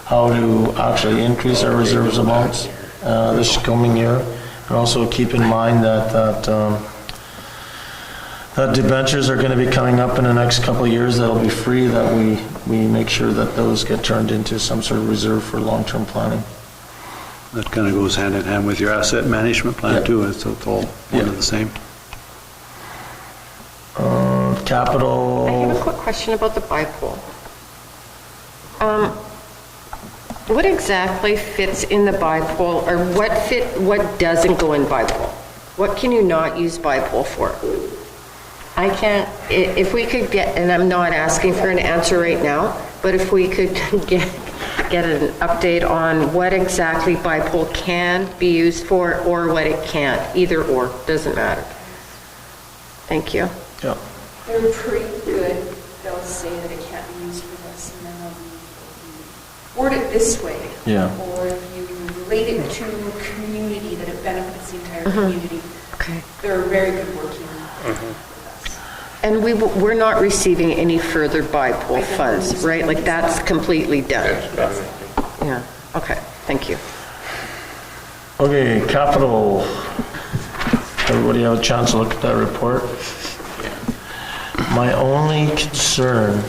how to actually increase our reserves amounts this coming year. And also keep in mind that debentures are going to be coming up in the next couple of years that'll be free, that we make sure that those get turned into some sort of reserve for long-term planning. That kind of goes hand in hand with your asset management plan too. It's all one and the same. Capital. I have a quick question about the bipole. What exactly fits in the bipole, or what doesn't go in bipole? What can you not use bipole for? I can't, if we could get, and I'm not asking for an answer right now, but if we could get an update on what exactly bipole can be used for or what it can't, either or, doesn't matter. Thank you. Yeah. They're pretty good. They'll say that it can't be used for this, and then they'll word it this way. Yeah. Or if you relate it to community, that it benefits the entire community. Okay. They're very good working with us. And we're not receiving any further bipole funds, right? Like that's completely done. Yeah, okay, thank you. Okay, capital. Everybody have a chance to look at that report? My only concern,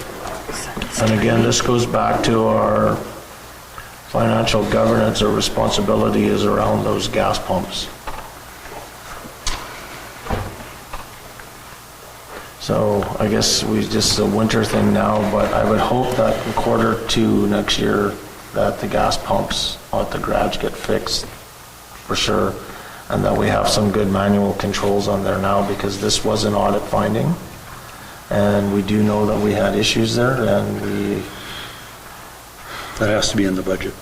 and again, this goes back to our financial governance or responsibility, is around those gas pumps. So I guess it's a winter thing now, but I would hope that in Q2 next year that the gas pumps at the garage get fixed for sure, and that we have some good manual controls on there now, because this was an audit finding, and we do know that we had issues there, and That has to be in the budget.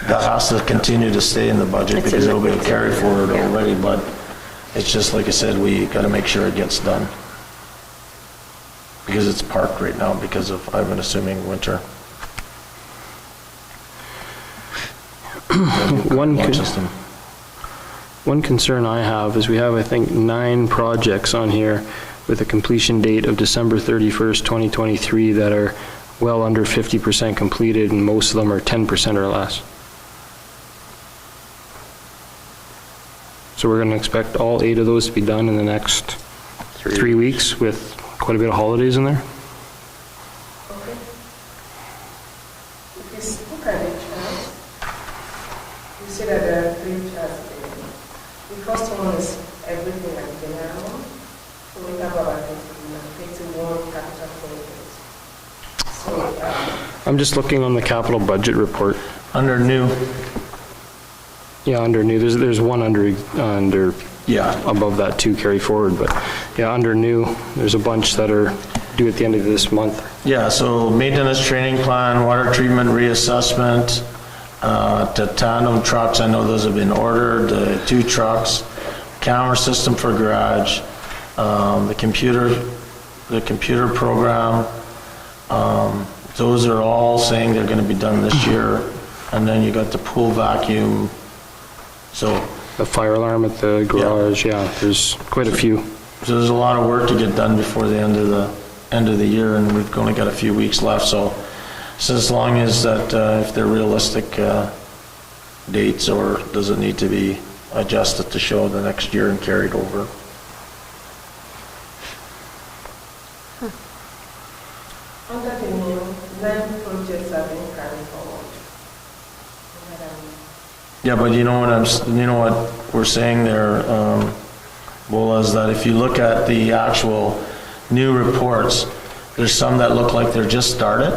that has to continue to stay in the budget because it'll be a carry forward already, but it's just like I said, we got to make sure it gets done. because it's parked right now because of, I'm assuming, winter. One concern I have is we have, I think, 9 projects on here with a completion date of December 31st, 2023 that are well under 50% completed, and most of them are 10% or less. So we're going to expect all 8 of those to be done in the next 3 weeks with quite a bit of holidays in there. Okay. If you look at the chart, you see that there are 3 charts there. The first one is everything like general. So we have about 51 capital projects. So I'm just looking on the capital budget report. Under new, Yeah, under new, there's one under yeah, above that too, carry forward, but yeah, under new, there's a bunch that are due at the end of this month. yeah, so maintenance training plan, water treatment reassessment, the tandem trucks, I know those have been ordered, the 2 trucks, camera system for garage, the computer program, those are all saying they're gonna be done this year. And then you got the pool vacuum, so The fire alarm at the garage, yeah, there's quite a few. So there's a lot of work to get done before the end of the year, and we've only got a few weeks left, so as long as that, if they're realistic dates, or does it need to be adjusted to show the next year and carried over? under the new, 9 projects have been carried forward. Yeah, but you know what we're saying there, well, is that if you look at the actual new reports, there's some that look like they're just started,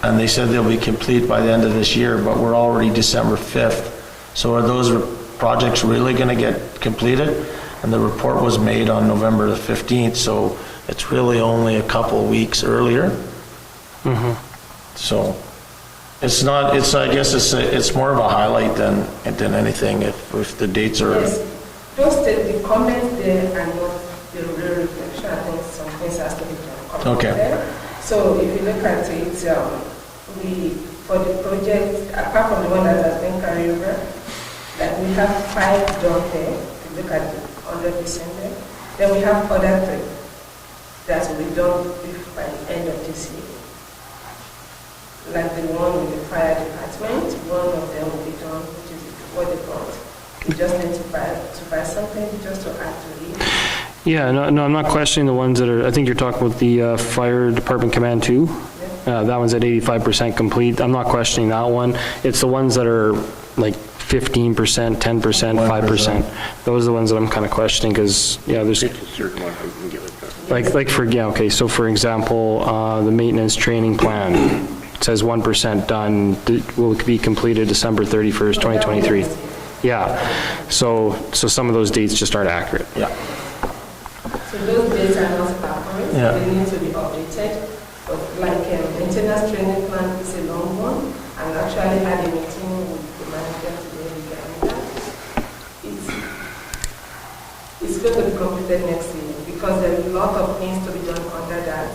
and they said they'll be complete by the end of this year, but we're already December 5th. So are those projects really going to get completed? And the report was made on November the 15th, so it's really only a couple weeks earlier. So it's not, I guess it's more of a highlight than anything if the dates are. Yes, those the comments there are not the real reflection. I think some things has to be done. Okay. There. So if you look at it, for the project, apart from the one that has been carried over, that we have 5 done there. If you look at the 100% there, then we have other 3 that will be done by the end of this year. Like the one with the fire department, one of them will be done, which is what they brought. We just need to buy something just to add to it. Yeah, no, I'm not questioning the ones that are, I think you're talking about the Fire Department Command 2. That one's at 85% complete. I'm not questioning that one. It's the ones that are like 15%, 10%, 5%. Those are the ones that I'm kind of questioning because, yeah, there's... So for example, the maintenance training plan, it says 1% done, will be completed December 31st, 2023. Yeah, so some of those dates just aren't accurate. Yeah. So those dates are not accurate, Yeah. they need to be updated. But like maintenance training plan is a long one, and actually had a meeting with the manager today regarding that. It's going to be completed next year because there are a lot of things to be done under that,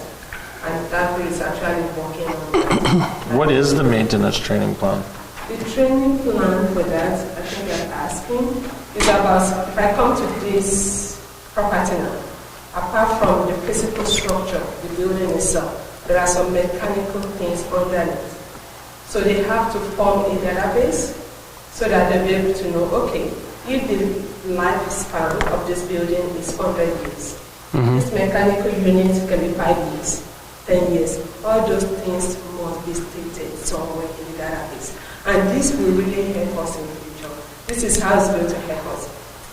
and that is actually working on that. What is the maintenance training plan? The training plan for that, I think you're asking, is about, if I come to this property now, apart from the physical structure, the building itself, there are some mechanical things underneath. So they have to form a database so that they'll be able to know, okay, if the lifespan of this building is 100 years, this mechanical unit can be 5 years, 10 years. All those things must be stated somewhere in the database. And this will really help us in the future. This is how it's going to help us.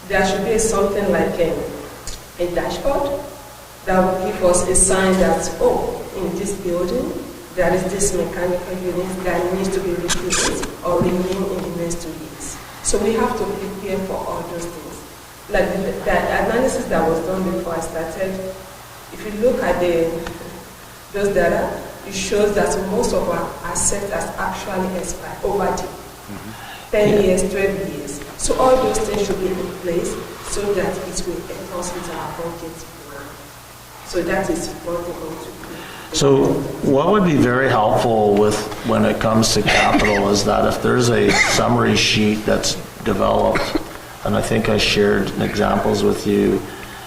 There should be something like a dashboard that will give us a sign that, oh, in this building, there is this mechanical unit that needs to be replaced or renewed in the next 2 years. So we have to prepare for all those things. Like the analysis that was done before I started, if you look at those data, it shows that most of our assets has actually expired over 10 years, 12 years. So all those things should be in place so that it will help us with our budget plan. So that is what we're going to do. So what would be very helpful with, when it comes to capital, is that if there's a summary sheet that's developed, and I think I shared examples with you,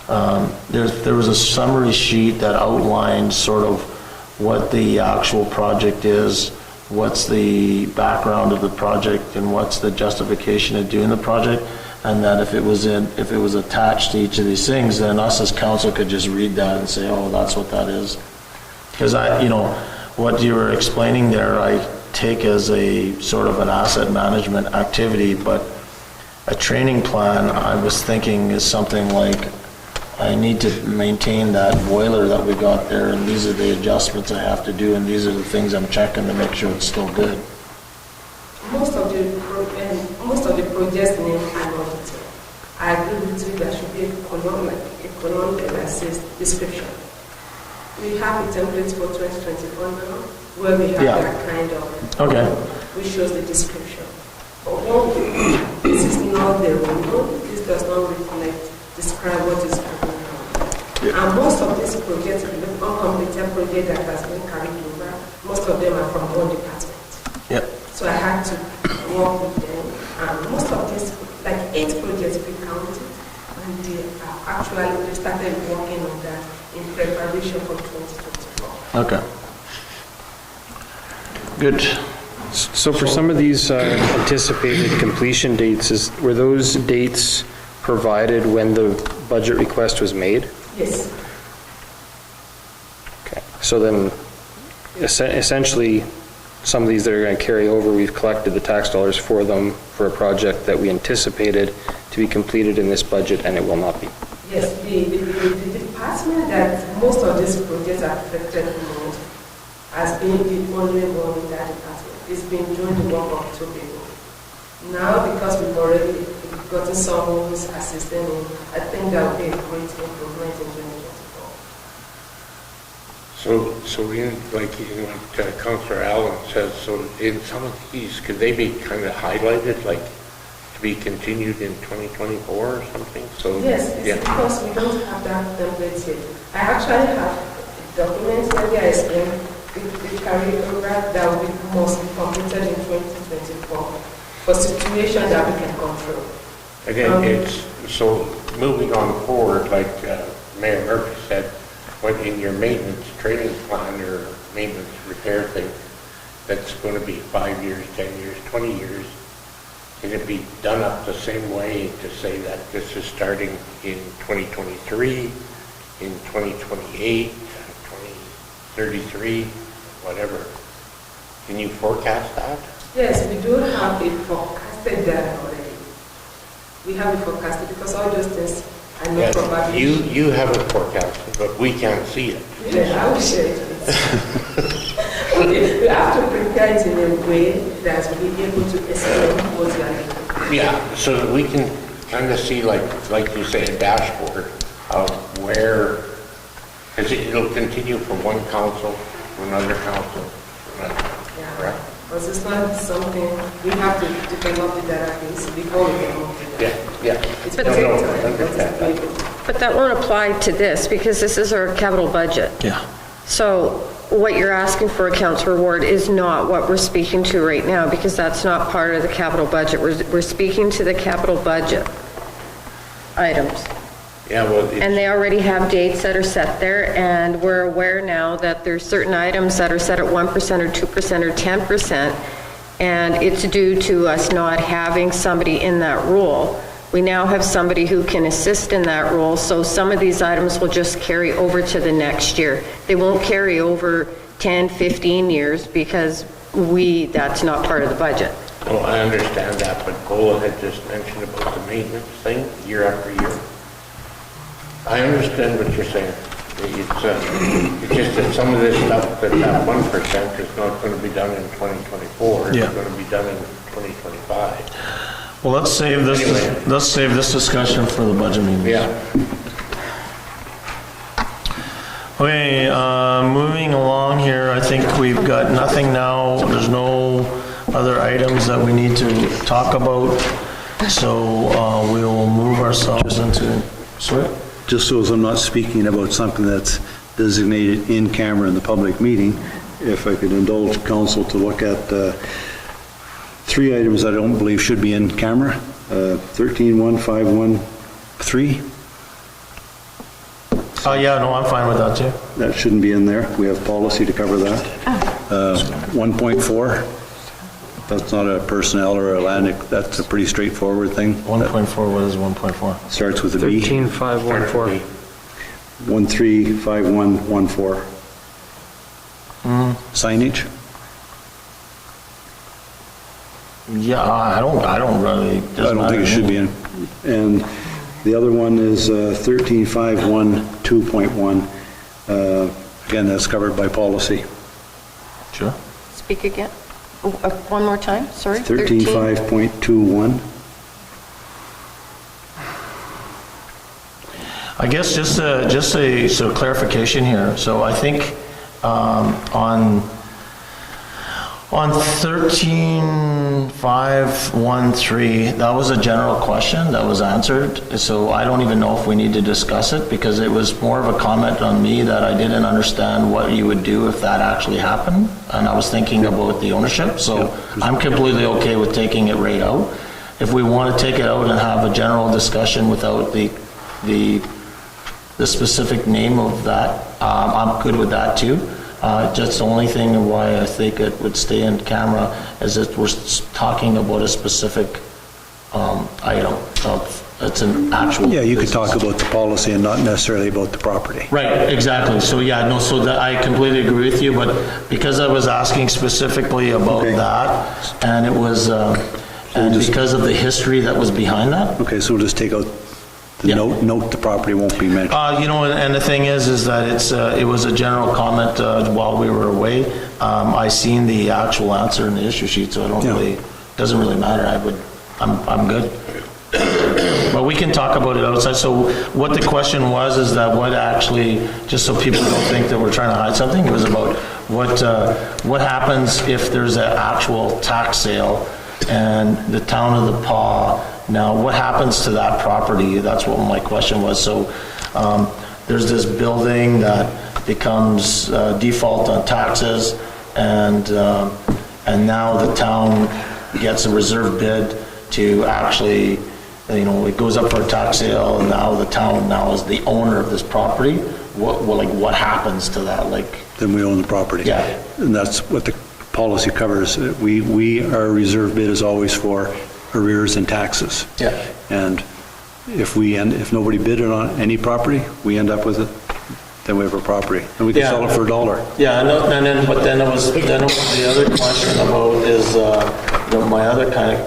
there was a summary sheet that outlined sort of what the actual project is, what's the background of the project, and what's the justification of doing the project, and that if it was attached to each of these things, then us as council could just read that and say, oh, that's what that is. Because what you were explaining there, I take as a sort of an asset management activity, but a training plan, I was thinking, is something like, I need to maintain that boiler that we got there, and these are the adjustments I have to do, and these are the things I'm checking to make sure it's still good. Most of the projects name are audited. I agree with you, there should be a column that says description. We have a template for 2021 now, where we have that kind of, which shows the description. But this is not the rule. This does not describe what is happening. And most of these projects, the uncompleted project that has been carried over, most of them are from one department. Yep. So I had to work with them. And most of these, like 8 projects we counted, and they started working on that in preparation for 2024. Okay. Good. So for some of these anticipated completion dates, were those dates provided when the budget request was made? Yes. Okay. So then, essentially, some of these that are going to carry over, we've collected the tax dollars for them for a project that we anticipated to be completed in this budget, and it will not be. Yes, the department that most of these projects are affected most has been the only one in that department. It's been doing the work of 2 people. Now, because we've already gotten someone who's assisting me, I think that will be a great improvement in 2024. Like Councillor Allen says, so in some of these, could they be kind of highlighted, like to be continued in 2024 or something? So yes, it's because we don't have that template yet. I actually have documents that I explain the carryover that will be most completed in 2024 for situations that we can control. Again, it's so moving on forward, like Mayor Murphy said, what in your maintenance training plan or maintenance repair thing, that's going to be 5 years, 10 years, 20 years, can it be done up the same way to say that this is starting in 2023, in 2028, 2033, whatever? Can you forecast that? Yes, we do have it forecasted that already. We have it forecasted because all those things are not probably. You have it forecasted, but we can't see it. Yeah, I will share it with you. Okay, we have to prepare it in a way that we'll be able to explain what you are doing. Yeah, so that we can kind of see, like you say, a dashboard of where, because it'll continue from one council to another council to another, correct? Because it's not something we have to develop the database before we can move to that. Yeah. It's But- going to No, take time, but understand it's that. good. But that won't apply to this because this is our capital budget. Yeah. So what you're asking for, Councillor Ward, is not what we're speaking to right now because that's not part of the capital budget. We're speaking to the capital budget items. Yeah, well, And they already have dates that are set there, and we're aware now that there's certain items that are set at 1% or 2% or 10%, and it's due to us not having somebody in that role. We now have somebody who can assist in that role, so some of these items will just carry over to the next year. They won't carry over 10, 15 years because that's not part of the budget. well, I understand that, but Gola had just mentioned about the maintenance thing year after year. I understand what you're saying. It's just that some of this stuff, that 1% is not going to be done in 2024. Yeah. It's going to be done in 2025. Well, let's save this discussion for the budget meeting. Yeah. Okay, moving along here, I think we've got nothing now. There's no other items that we need to talk about. So we'll move ourselves into, sorry? Just so as I'm not speaking about something that's designated in camera in the public meeting. If I could indulge council to look at 3 items I don't believe should be in camera. 13.1.5.1.3, Oh, yeah, no, I'm fine with that too. that shouldn't be in there. We have policy to cover that. 1.4, that's not a personnel or a land, that's a pretty straightforward thing. 1.4, what is 1.4? Starts with a B. 13514. 135114. Signage? Yeah, I don't really, I don't think it should be in. And the other one is 1351.2.1. Again, that's covered by policy. Sure. Speak again. One more time, sorry. 13.5.21. I guess just a sort of clarification here. So I think on 13.5.1.3, that was a general question that was answered. So I don't even know if we need to discuss it because it was more of a comment on me that I didn't understand what you would do if that actually happened. And I was thinking about the ownership. So I'm completely okay with taking it right out. If we want to take it out and have a general discussion without the specific name of that, I'm good with that too. Just the only thing why I think it would stay in camera is that we're talking about a specific item. It's an actual. Yeah, you could business. talk about the policy and not necessarily about the property. Right, exactly. So yeah, no, so that I completely agree with you, but because I was asking specifically about Okay. that, and it was, and just- because of the history that was behind that, Okay, so we'll just take out the Yeah. note the property won't be mentioned. you know, and the thing is that it was a general comment while we were away. I seen the actual answer in the issue sheet, so I don't Yeah. really, doesn't really matter. I'm good. But we can talk about it outside. So what the question was is that what actually, just so people don't think that we're trying to hide something, it was about what happens if there's an actual tax sale and the town of the Paw. Now, what happens to that property? That's what my question was. So there's this building that becomes default on taxes, and now the town gets a reserve bid to actually, you know, it goes up for a tax sale, and now the town now is the owner of this property. What happens to that? Then we own the property. Yeah. And that's what the policy covers. Our reserve bid is always for arrears and taxes. Yeah. And if nobody bid on any property, we end up with it, then we have a property. And we can Yeah. sell it for $1. Yeah, and then it was the other question about is, my other kind of,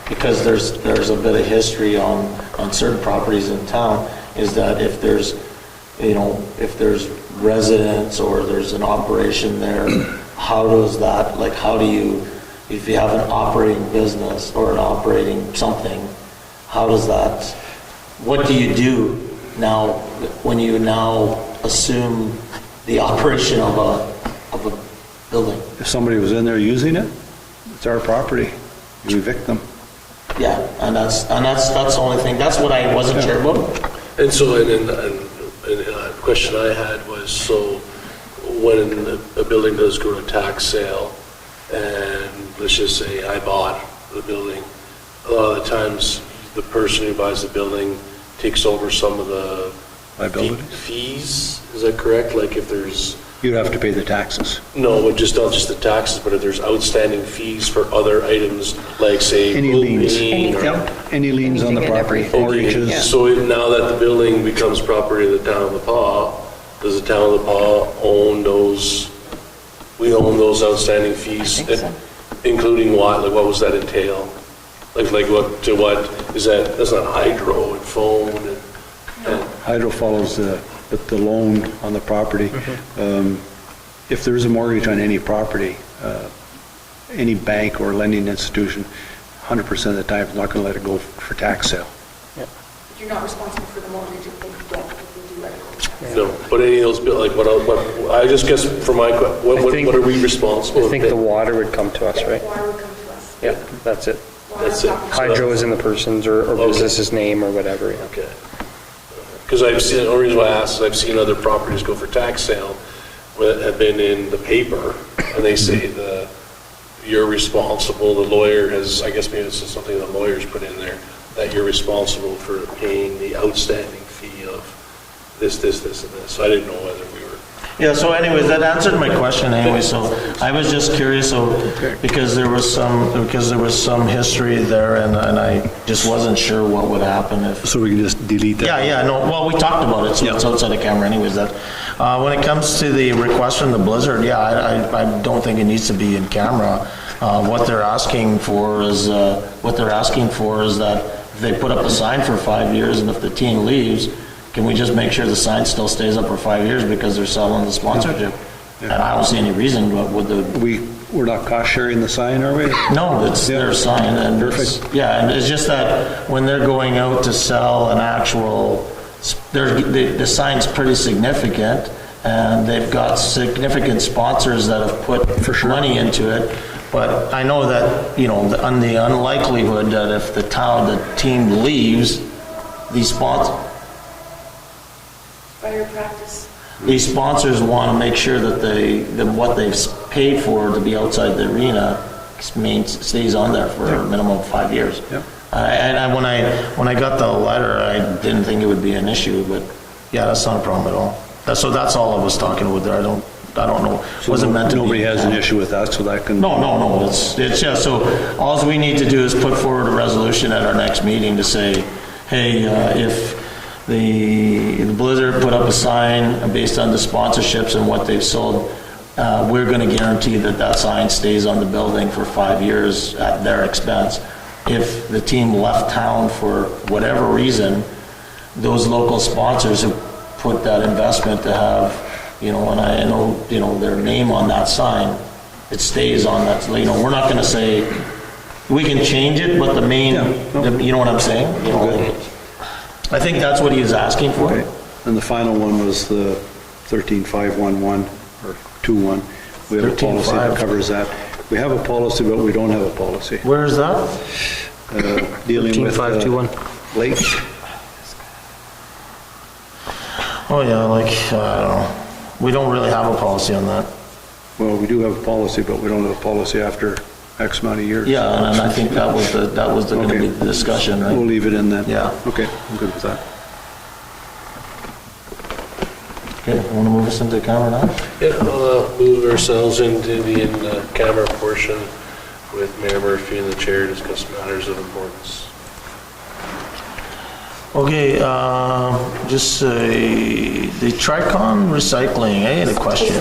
because there's a bit of history on certain properties in town, is that if there's residents or there's an operation there, how does that, if you have an operating business or an operating something, how does that, what do you do now when you now assume the operation of a building? If somebody was in there using it, it's our property. You evict them. Yeah, and that's the only thing, that's what I wasn't sure about. And so, and a question I had was, so when a building does go to tax sale, and let's just say I bought the building, a lot of the times the person who buys the building takes over some of the Liabilities? fees, is that correct? Like if there's, You'd have to pay the taxes. no, but not just the taxes, but if there's outstanding fees for other items, like say Any liens. propane or Yep. Any liens on the Anything and property, everything. mortgages. So now that the building becomes property of the town of La Paw, does the town of La Paw own those, we own those outstanding fees? I think so. Including what, like what was that entail? Like what is that, that's not hydro and phone and Hydro follows the loan on the property. If there's a mortgage on any property, any bank or lending institution, 100% of the time is not going to let it go for tax sale. You're not responsible for the mortgage if they don't, if they do let it go. no, but any of those, like what, I just guess for my, what are we responsible? I think the water would come to us, right? Water would come to us. Yeah, that's it. Water That's it. property. Hydro is in the person's or Okay. business's name or whatever, yeah. Okay. because I've seen, the only reason why I asked is I've seen other properties go for tax sale that have been in the paper, and they say you're responsible, the lawyer has, I guess maybe this is something the lawyers put in there, that you're responsible for paying the outstanding fee of this, and this. So I didn't know whether we were. Yeah, so anyways, that answered my question anyway, so I was just curious, because there was some history there, and I just wasn't sure what would happen if. So we can just delete that? Yeah, no, well, we talked about it, so it's outside the camera anyways, that, when it comes to the request from the Blizzard, yeah, I don't think it needs to be in camera. What they're asking for is that if they put up a sign for 5 years, and if the team leaves, can we just make sure the sign still stays up for 5 years because they're selling the sponsorship? And I don't see any reason, but would We're not cost sharing the sign, are we? No, it's their sign, and Perfect. and it's just that when they're going out to sell an actual, the sign's pretty significant, and they've got significant sponsors that have put money into it. But I know that, on the unlikelihood that if the team leaves, these sponsors want to make sure that what they've paid for to be outside the arena stays on there for a minimum of 5 years. Yeah. And when I got the letter, I didn't think it would be an issue, but yeah, that's not a problem at all. So that's all I was talking about there. I don't know. It wasn't meant to be. Nobody has an issue with that, so that can... No. It's just, so all we need to do is put forward a resolution at our next meeting to say, hey, if the Blizzard put up a sign based on the sponsorships and what they've sold, we're going to guarantee that sign stays on the building for 5 years at their expense. If the team left town for whatever reason, those local sponsors who put that investment to have, and I know, their name on that sign, it stays on that, we're not going to say, we can change it, but the main, you know what I'm saying? I think that's what he is asking for. Okay. And the final one was the 13511 or 21. We have a policy that covers that. We have a policy, but we don't have a policy. Where is that? Dealing with 13521. Lake. Oh yeah, I don't know. We don't really have a policy on that. Well, we do have a policy, but we don't have a policy after X amount of years. Yeah, and I think that was going to be the discussion, right? We'll leave it in then. Yeah. Okay, I'm good with that. Okay, want to move us into camera now? Yeah, I'll move ourselves into the camera portion with Mayor Murphy and the chair to discuss matters of importance. Okay, just the Tricon recycling, I had a question.